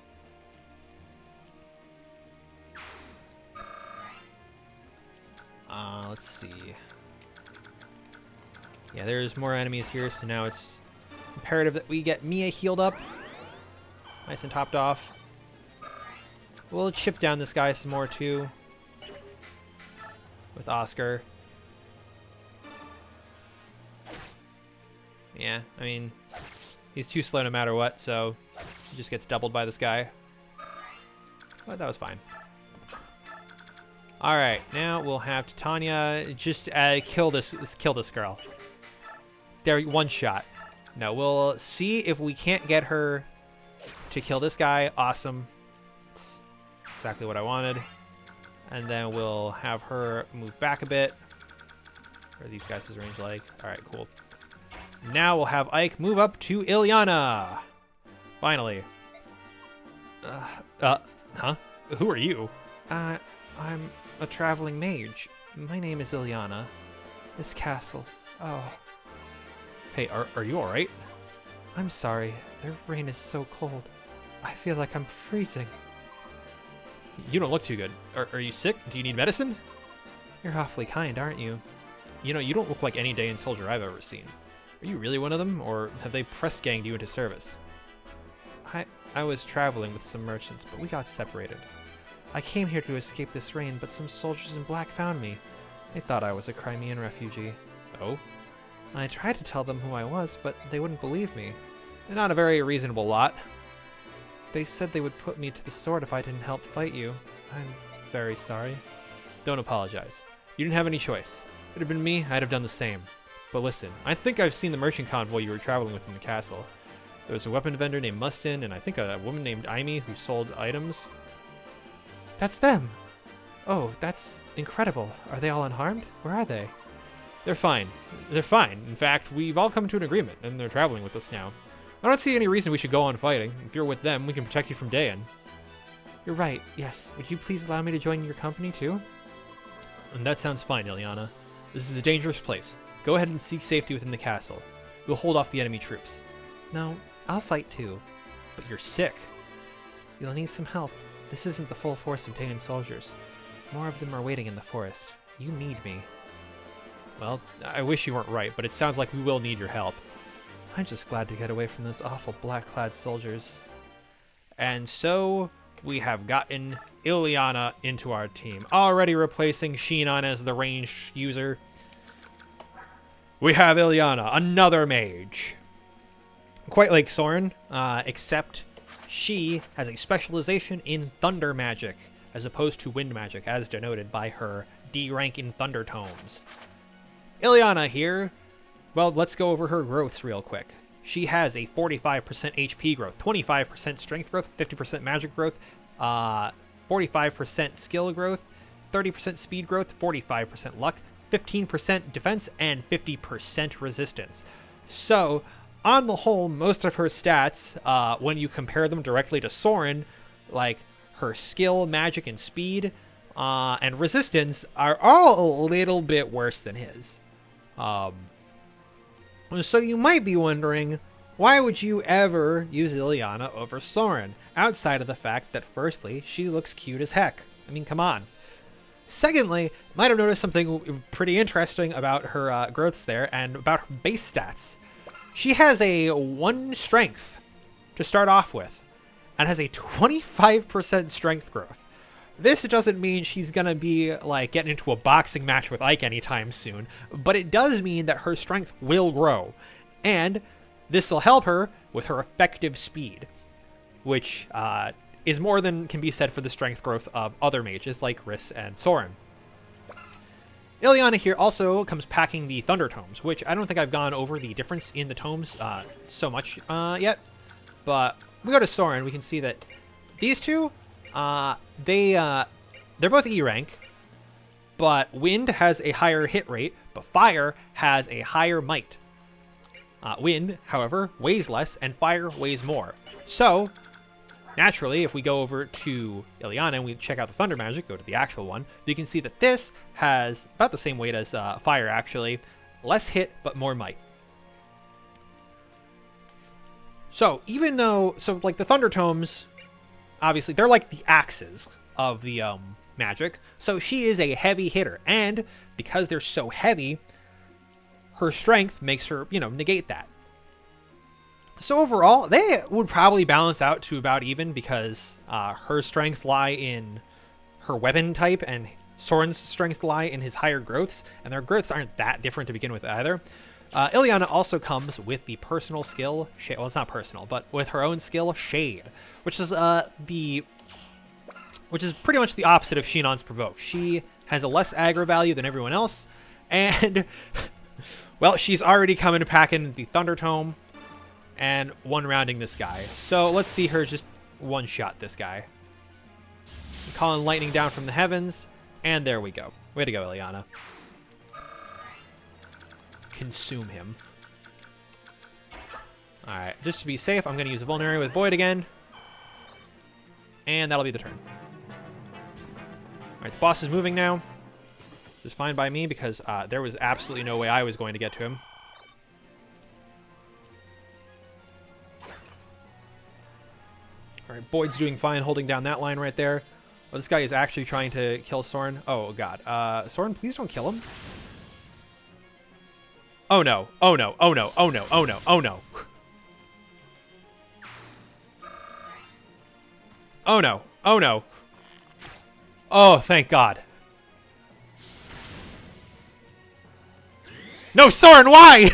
Let's see. Yeah, there's more enemies here, so now it's imperative that we get Mia healed up. Nice and topped off. We'll chip down this guy some more too. With Oscar. Yeah, I mean, he's too slow no matter what, so he just gets doubled by this guy. But that was fine. Alright, now we'll have Titania just kill this girl. There, one shot. No, we'll see if we can't get her to kill this guy. Awesome. That's exactly what I wanted. And then we'll have her move back a bit. What are these guys' range like? Alright, cool. Now we'll have Ike move up to Ilyana. Finally. Huh? Who are you? I'm a traveling mage. My name is Ilyana. This castle. Oh. Hey, are you alright? I'm sorry. The rain is so cold. I feel like I'm freezing. You don't look too good. Are you sick? Do you need medicine? You're awfully kind, aren't you? You know, you don't look like any Daien soldier I've ever seen. Are you really one of them, or have they press-ganged you into service? I was traveling with some merchants, but we got separated. I came here to escape this rain, but some soldiers in black found me. They thought I was a Crimean refugee. Oh? I tried to tell them who I was, but they wouldn't believe me. They're not a very reasonable lot. They said they would put me to the sword if I didn't help fight you. I'm very sorry. Don't apologize. You didn't have any choice. If it had been me, I'd have done the same. But listen, I think I've seen the merchant convoy you were traveling with in the castle. There was a weapon vendor named Mustin, and I think a woman named Aimee who sold items. That's them! Oh, that's incredible. Are they all unharmed? Where are they? They're fine. They're fine. In fact, we've all come to an agreement, and they're traveling with us now. I don't see any reason we should go on fighting. If you're with them, we can protect you from Daien. You're right, yes. Would you please allow me to join your company, too? And that sounds fine, Ilyana. This is a dangerous place. Go ahead and seek safety within the castle. We'll hold off the enemy troops. No, I'll fight, too. But you're sick. You'll need some help. This isn't the full force of Daien soldiers. More of them are waiting in the forest. You need me. Well, I wish you weren't right, but it sounds like we will need your help. I'm just glad to get away from those awful black-clad soldiers. And so we have gotten Ilyana into our team, already replacing Shinon as the ranged user. We have Ilyana, another mage. Quite like Soren, except she has a specialization in thunder magic, as opposed to wind magic, as denoted by her D rank in Thunder Tomes. Ilyana here, well, let's go over her growths real quick. She has a 45% HP growth, 25% strength growth, 50% magic growth, 45% skill growth, 30% speed growth, 45% luck, 15% defense, and 50% resistance. So, on the whole, most of her stats, when you compare them directly to Soren, like her skill, magic, and speed, and resistance, are all a little bit worse than his. So you might be wondering, why would you ever use Ilyana over Soren, outside of the fact that firstly, she looks cute as heck. I mean, come on. Secondly, you might have noticed something pretty interesting about her growths there, and about her base stats. She has a 1 strength to start off with, and has a 25% strength growth. This doesn't mean she's gonna be like getting into a boxing match with Ike anytime soon, but it does mean that her strength will grow, and this will help her with her effective speed, which is more than can be said for the strength growth of other mages like Riss and Soren. Ilyana here also comes packing the Thunder Tomes, which I don't think I've gone over the difference in the tomes so much yet, but we go to Soren, we can see that these two, they're both E rank, but Wind has a higher hit rate, but Fire has a higher might. Wind, however, weighs less, and Fire weighs more. So, naturally, if we go over to Ilyana and we check out the Thunder Magic, go to the actual one, you can see that this has about the same weight as Fire, actually. Less hit, but more might. So, even though, like the Thunder Tomes, obviously, they're like the axes of the magic. So she is a heavy hitter. And because they're so heavy, her strength makes her, negate that. So overall, they would probably balance out to about even because her strengths lie in her weapon type and Soren's strengths lie in his higher growths. And their growths aren't that different to begin with either. Ilyana also comes with the personal skill, well, it's not personal, but with her own skill, Shade, which is pretty much the opposite of Shinon's Provoke. She has a less aggro value than everyone else, and well, she's already coming to pack in the Thunder Tome and one-rounding this guy. So let's see her just one-shot this guy. Calling lightning down from the heavens, and there we go. Way to go, Ilyana. Consume him. Alright, just to be safe, I'm going to use a Vulnerary with Void again. And that'll be the turn. Alright, the boss is moving now. Just fine by me because there was absolutely no way I was going to get to him. Alright, Void's doing fine holding down that line right there. Oh, this guy is actually trying to kill Soren. Oh, God. Soren, please don't kill him. Oh no, oh no, oh no, oh no, oh no, oh no. Oh no, oh no. Oh, thank God. No, Soren, why?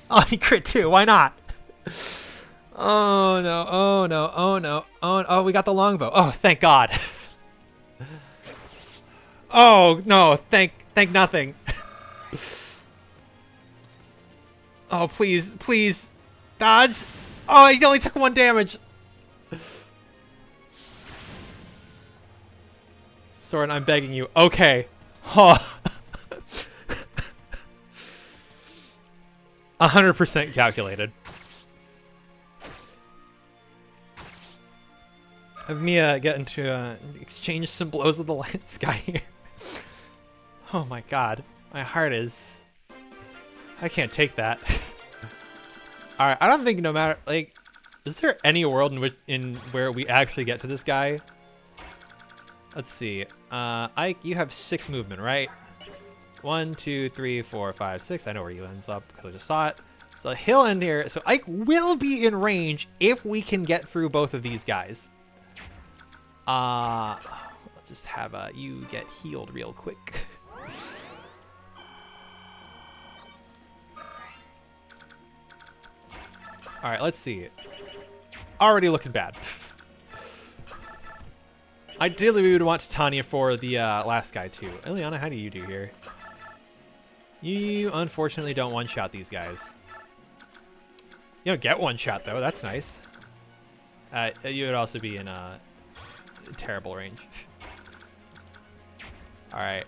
Oh, he crit too. Why not? Oh no! Oh no! Oh no! Oh, we got the longbow. Oh, thank God. Oh no! Thank nothing. Oh please, please, dodge. Oh, he only took 1 damage. Soren, I'm begging you. Okay. Oh. 100% calculated. Have Mia get into exchange some blows with the light sky here. Oh my God, my heart is. I can't take that. All right, I don't think no matter like, is there any world in where we actually get to this guy? Let's see. Ike, you have 6 movement, right? 1, 2, 3, 4, 5, 6. I know where he ends up because I just saw it. So he'll end here. So Ike will be in range if we can get through both of these guys. Let's just have you get healed real quick. All right, let's see. Already looking bad. Ideally, we would want Titania for the last guy too. Eliana, how do you do here? You unfortunately don't one-shot these guys. You don't get one-shot though. That's nice. You would also be in a terrible range. All right,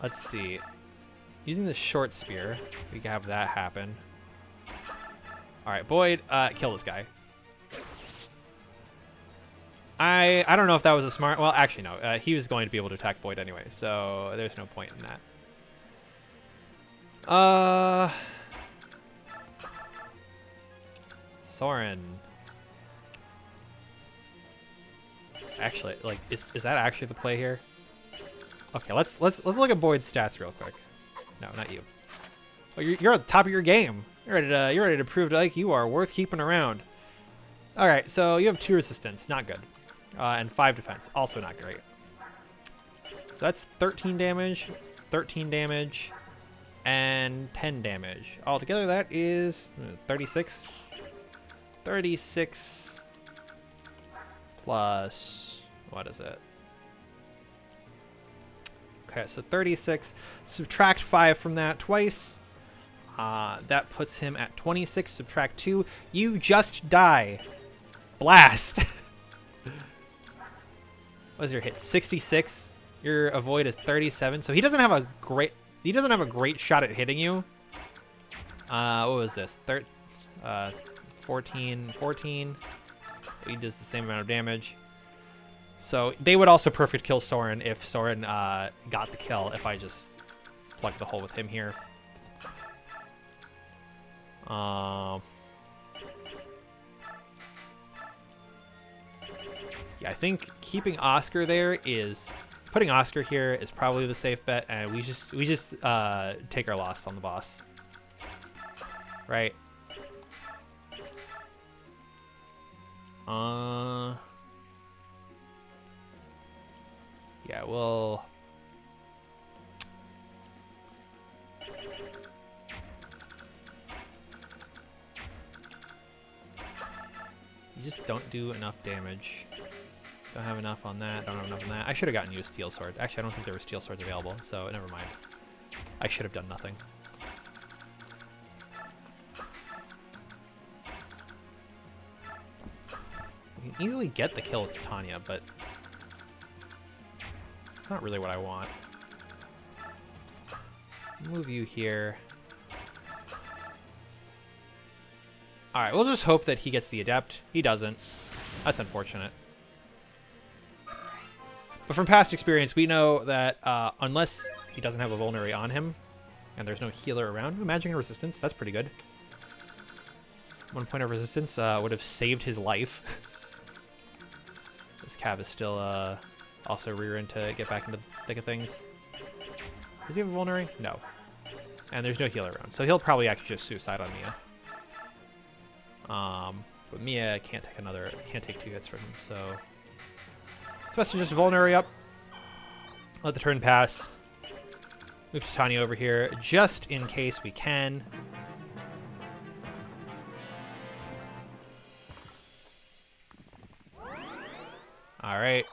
let's see. Using the short spear, we can have that happen. All right, Boyd, kill this guy. I don't know if that was a smart. Well, actually, no. He was going to be able to attack Boyd anyway, so there's no point in that. Soren. Actually, like, is that actually the play here? Okay, let's look at Boyd's stats real quick. No, not you. Oh, you're at the top of your game. You're ready to prove to Ike you are worth keeping around. All right, so you have 2 resistance, not good, and 5 defense, also not great. So that's 13 damage, 13 damage, and 10 damage. Altogether, that is 36. 36 plus, what is it? Okay, so 36. Subtract 5 from that twice. That puts him at 26. Subtract 2. You just die. Blast. What is your hit? 66. Your avoid is 37. So he doesn't have a great shot at hitting you. What was this? 14. He does the same amount of damage. So they would also perfect kill Soren if Soren got the kill if I just plugged the hole with him here. Yeah, I think keeping Oscar there is putting Oscar here is probably the safe bet, and we just take our loss on the boss, right? Yeah, we'll. You just don't do enough damage. Don't have enough on that. Don't have enough on that. I should have gotten you a steel sword. Actually, I don't think there were steel swords available, so never mind. I should have done nothing. You can easily get the kill with Titania, but it's not really what I want. Move you here. Alright, we'll just hope that he gets the Adept. He doesn't. That's unfortunate. But from past experience, we know that unless he doesn't have a vulnerary on him, and there's no healer around, Magic and Resistance, that's pretty good. 1 point of resistance would have saved his life. This Cav is still also rearing to get back into the thick of things. Does he have a vulnerary? No. And there's no healer around, so he'll probably actually just suicide on Mia. But Mia can't take 2 hits from him, so it's best to just vulnerary up. Let the turn pass. Move Titania over here, just in case we can. Alright.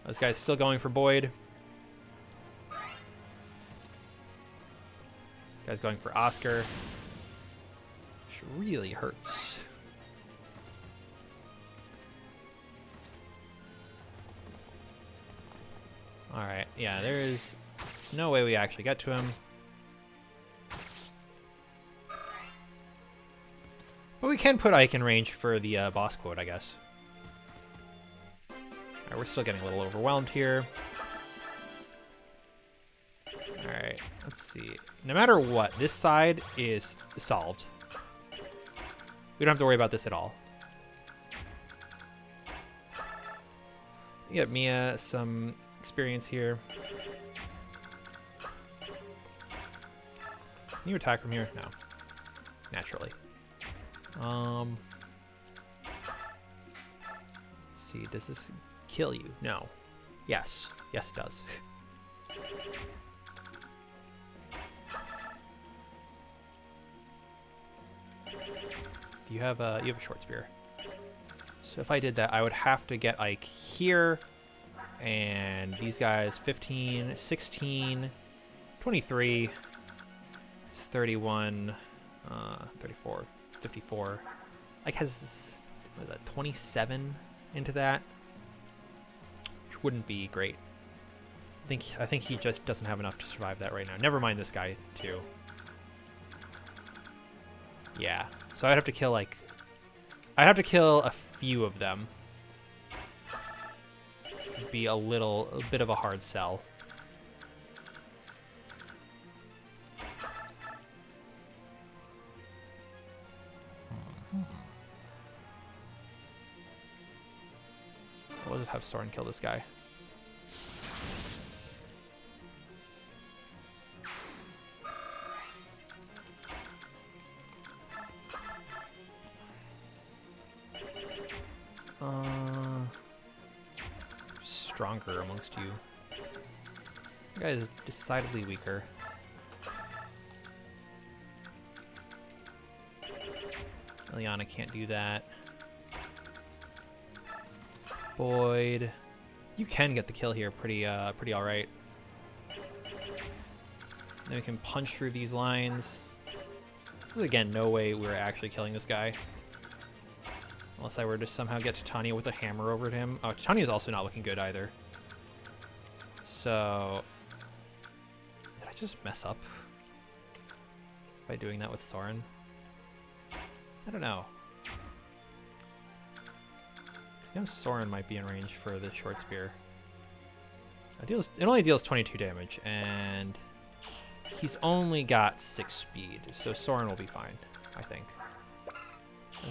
This guy's still going for Boyd. This guy's going for Oscar. Which really hurts. Alright, yeah, there's no way we actually get to him. But we can put Ike in range for the boss quote, I guess. Alright, we're still getting a little overwhelmed here. Alright, let's see. No matter what, this side is solved. We don't have to worry about this at all. Get Mia some experience here. Can you attack from here? No. Naturally. Let's see, does this kill you? No. Yes. Yes, it does. Do you have a short spear? So if I did that, I would have to get Ike here. And these guys, 15, 16, 23, it's 31, 34, 54. Ike has, what is that, 27 into that? Which wouldn't be great. I think he just doesn't have enough to survive that right now. Never mind this guy, too. Yeah. So I'd have to kill, like... I'd have to kill a few of them. It'd be a bit of a hard sell. We'll just have Soren kill this guy. Stronger amongst you. You guys are decidedly weaker. Liliana can't do that. Boyd, you can get the kill here pretty alright. Then we can punch through these lines. Again, no way we're actually killing this guy. Unless I were to somehow get Titania with a hammer over to him. Oh, Titania's also not looking good either. So... Did I just mess up by doing that with Soren? I don't know. Now Soren might be in range for the short spear. It only deals 22 damage, and he's only got 6 speed, so Soren will be fine, I think.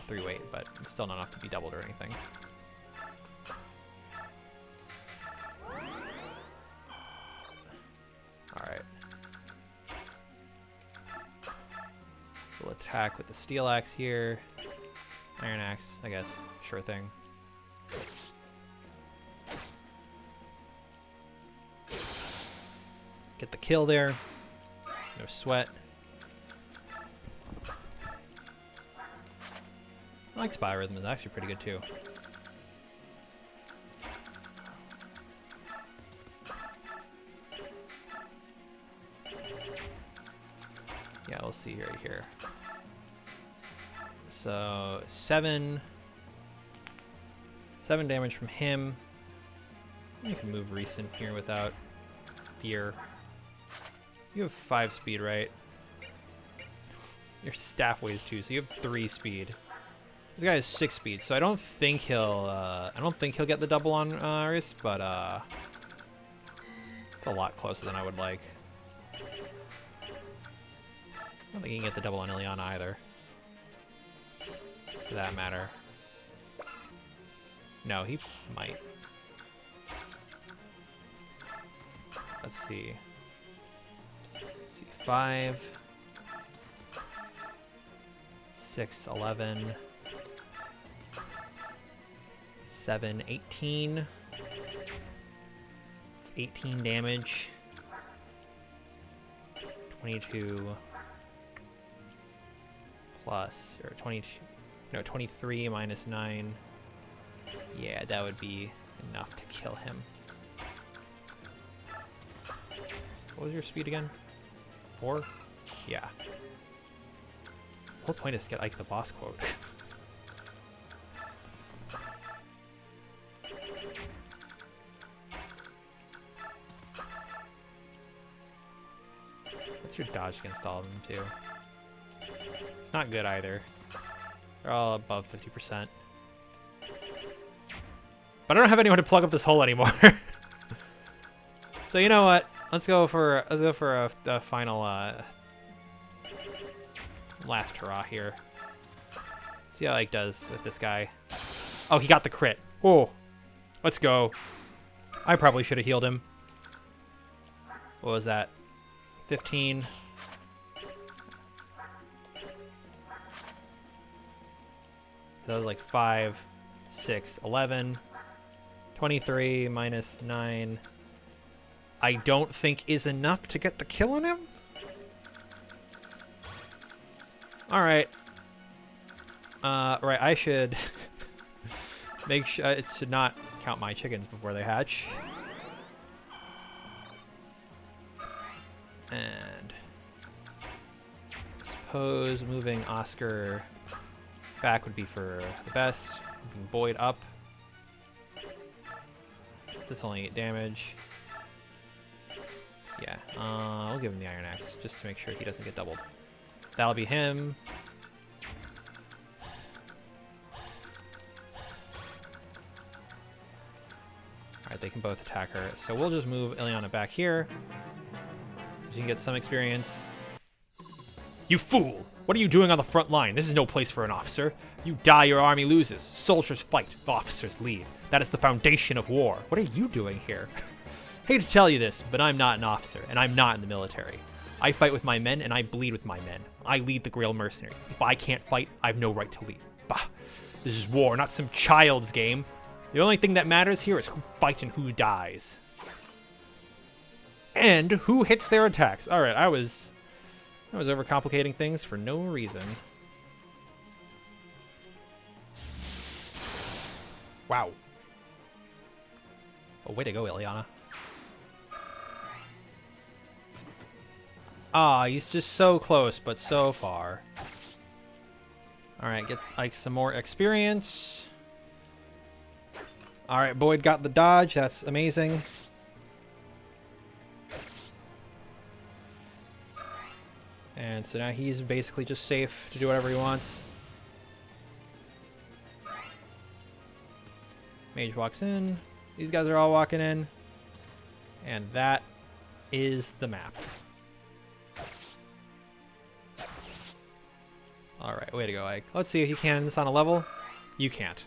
3 weight, but it's still not enough to be doubled or anything. Alright. We'll attack with the steel axe here. Iron axe, I guess. Sure thing. Get the kill there. No sweat. I like Spy Rhythm, is actually pretty good too. Yeah, we'll see right here. So 7 damage from him. You can move recent here without fear. You have 5 speed, right? Your staff weighs 2, so you have 3 speed. This guy has 6 speed, so I don't think he'll get the double on Iris, but it's a lot closer than I would like. I don't think he can get the double on Ileana either, for that matter. No, he might. Let's see. 5, 6, 11. 7, 18. It's 18 damage. 22 plus, or 22, no, 23 minus 9. Yeah, that would be enough to kill him. What was your speed again? 4? Yeah. The whole point is to get Ike the boss quote. What's your dodge against all of them, too? It's not good either. They're all above 50%. But I don't have anyone to plug up this hole anymore. So you know what? Let's go for a final last hurrah here. See how Ike does with this guy. Oh, he got the crit. Oh, let's go. I probably should have healed him. What was that? 15. That was like 5, 6, 11. 23 minus 9. I don't think is enough to get the kill on him. Alright. Right, I should make sure it should not count my chickens before they hatch. And I suppose moving Oscar back would be for the best. Moving Boyd up. That's only 8 damage. Yeah, I'll give him the Iron Axe just to make sure he doesn't get doubled. That'll be him. Alright, they can both attack her. So we'll just move Ileana back here. So you can get some experience. You fool! What are you doing on the front line? This is no place for an officer. You die, your army loses. Soldiers fight, officers lead. That is the foundation of war. What are you doing here? Hate to tell you this, but I'm not an officer, and I'm not in the military. I fight with my men, and I bleed with my men. I lead the Greil mercenaries. If I can't fight, I have no right to lead. Bah! This is war, not some child's game. The only thing that matters here is who fights and who dies. And who hits their attacks. Alright, I was overcomplicating things for no reason. Wow. Oh, way to go, Ileana. Ah, he's just so close, but so far. Alright, gets Ike some more experience. Alright, Boyd got the dodge. That's amazing. And so now he's basically just safe to do whatever he wants. Mage walks in. These guys are all walking in. And that is the map. Alright, way to go, Ike. Let's see if you can this on a level. You can't.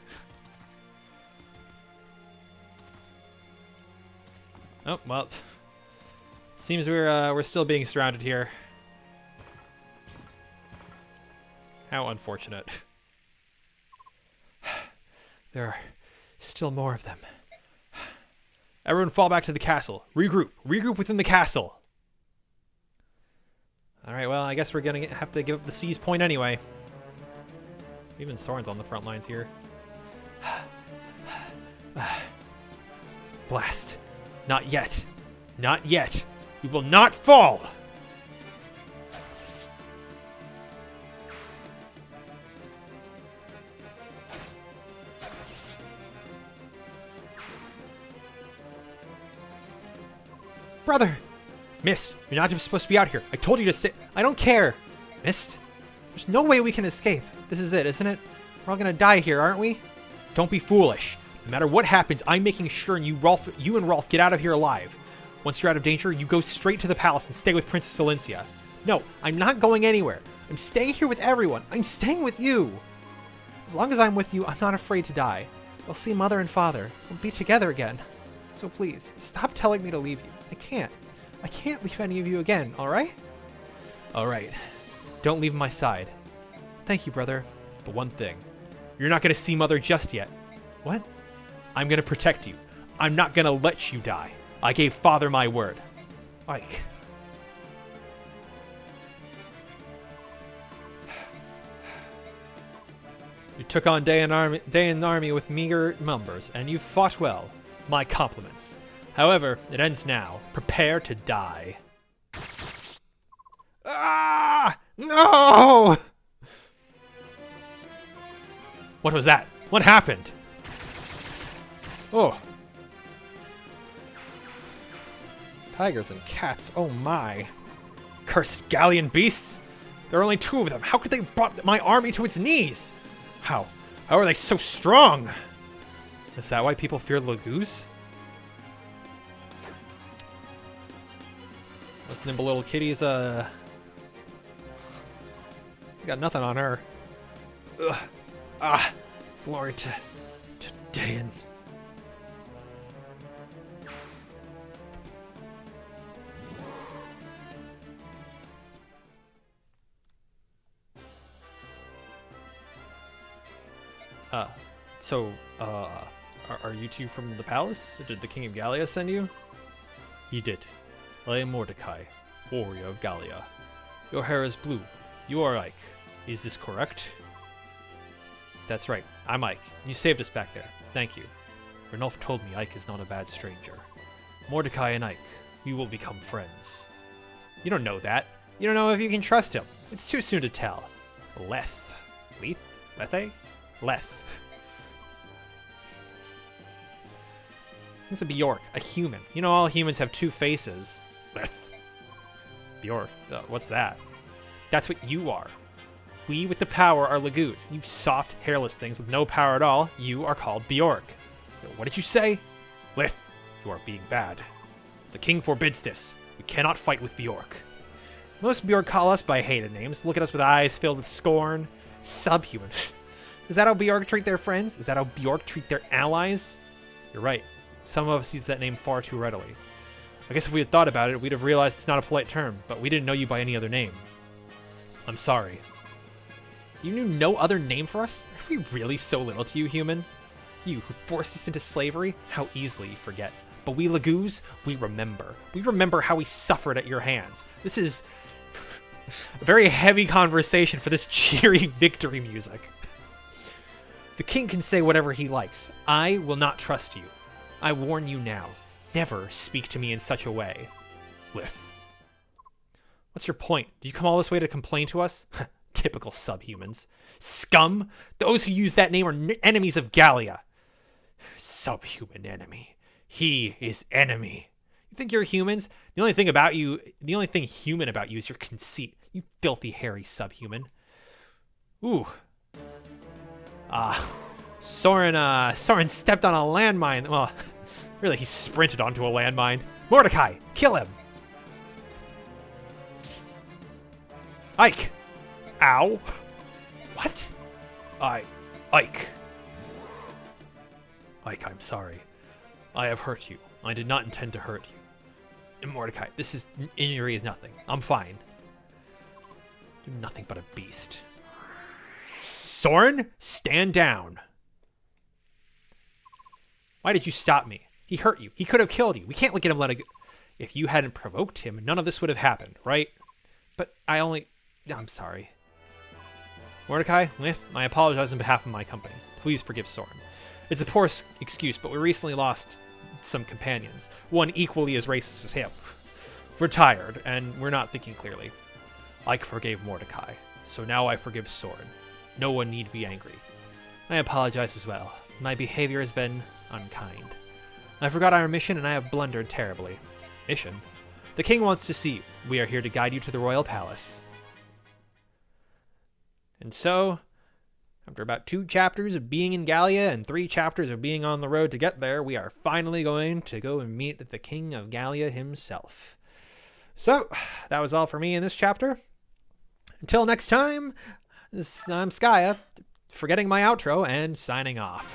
Oh, well. Seems we're still being surrounded here. How unfortunate. There are still more of them. Everyone fall back to the castle. Regroup. Regroup within the castle. Alright, well, I guess we're gonna have to give up the seize point anyway. Even Soren's on the front lines here. Blast. Not yet. Not yet. We will not fall! Brother! Mist, you're not supposed to be out here. I told you to stay. I don't care. Mist, there's no way we can escape. This is it, isn't it? We're all gonna die here, aren't we? Don't be foolish. No matter what happens, I'm making sure you and Rolf get out of here alive. Once you're out of danger, you go straight to the palace and stay with Princess Silencia. No, I'm not going anywhere. I'm staying here with everyone. I'm staying with you. As long as I'm with you, I'm not afraid to die. I'll see Mother and Father. We'll be together again. So please, stop telling me to leave you. I can't. I can't leave any of you again, alright? Alright. Don't leave my side. Thank you, brother. But one thing. You're not going to see Mother just yet. What? I'm gonna protect you. I'm not gonna let you die. I gave Father my word. Ike. You took on Daien army with meager numbers, and you fought well. My compliments. However, it ends now. Prepare to die. Ah! No! What was that? What happened? Oh. Tigers and cats, oh my. Cursed Gallian beasts! There are only 2 of them. How could they brought my army to its knees? How? How are they so strong? Is that why people fear Lagoose? This nimble little kitty's, got nothing on her. Ugh. Ah! Glory to Daien. Are you 2 from the palace? Did the King of Gallia send you? He did. I am Mordecai, warrior of Gallia. Your hair is blue. You are Ike. Is this correct? That's right. I'm Ike. You saved us back there. Thank you. Ranulph told me Ike is not a bad stranger. Mordecai and Ike, we will become friends. You don't know that. You don't know if you can trust him. It's too soon to tell. Leth. Leith? Lethe? Leth. It's a Bjork, a human. You know all humans have 2 faces. Leth. Bjork? What's that? That's what you are. We with the power are Lagoos. You soft, hairless things with no power at all, you are called Bjork. What did you say? Lith, you are being bad. The king forbids this. We cannot fight with Bjork. Most Bjork call us by hated names. Look at us with eyes filled with scorn. Subhuman. Is that how Bjork treat their friends? Is that how Bjork treat their allies? You're right. Some of us use that name far too readily. I guess if we had thought about it, we'd have realized it's not a polite term, but we didn't know you by any other name. I'm sorry. You knew no other name for us? Are we really so little to you, human? You who forced us into slavery? How easily you forget. But we Lagoos, we remember. We remember how we suffered at your hands. This is a very heavy conversation for this cheery victory music. The king can say whatever he likes. I will not trust you. I warn you now. Never speak to me in such a way. Lith. What's your point? Did you come all this way to complain to us? Typical subhumans. Scum! Those who use that name are enemies of Gallia. Subhuman enemy. He is enemy. You think you're humans? The only thing human about you is your conceit. You filthy, hairy subhuman. Ooh. Soren stepped on a landmine. Well, really, he sprinted onto a landmine. Mordecai, kill him! Ike! Ow! What? Ike. Ike, I'm sorry. I have hurt you. I did not intend to hurt you. And Mordecai, injury is nothing. I'm fine. You're nothing but a beast. Soren, stand down. Why did you stop me? He hurt you. He could have killed you. We can't let him let it go. If you hadn't provoked him, none of this would have happened, right? But I'm sorry. Mordecai, Lith, I apologize on behalf of my company. Please forgive Soren. It's a poor excuse, but we recently lost some companions. One equally as racist as him. We're tired, and we're not thinking clearly. Ike forgave Mordecai, so now I forgive Soren. No one need be angry. I apologize as well. My behavior has been unkind. I forgot our mission, and I have blundered terribly. Mission? The king wants to see you. We are here to guide you to the royal palace. And so, after about 2 chapters of being in Gallia and 3 chapters of being on the road to get there, we are finally going to go and meet the king of Gallia himself. So, that was all for me in this chapter. Until next time, I'm Skya, forgetting my outro and signing off.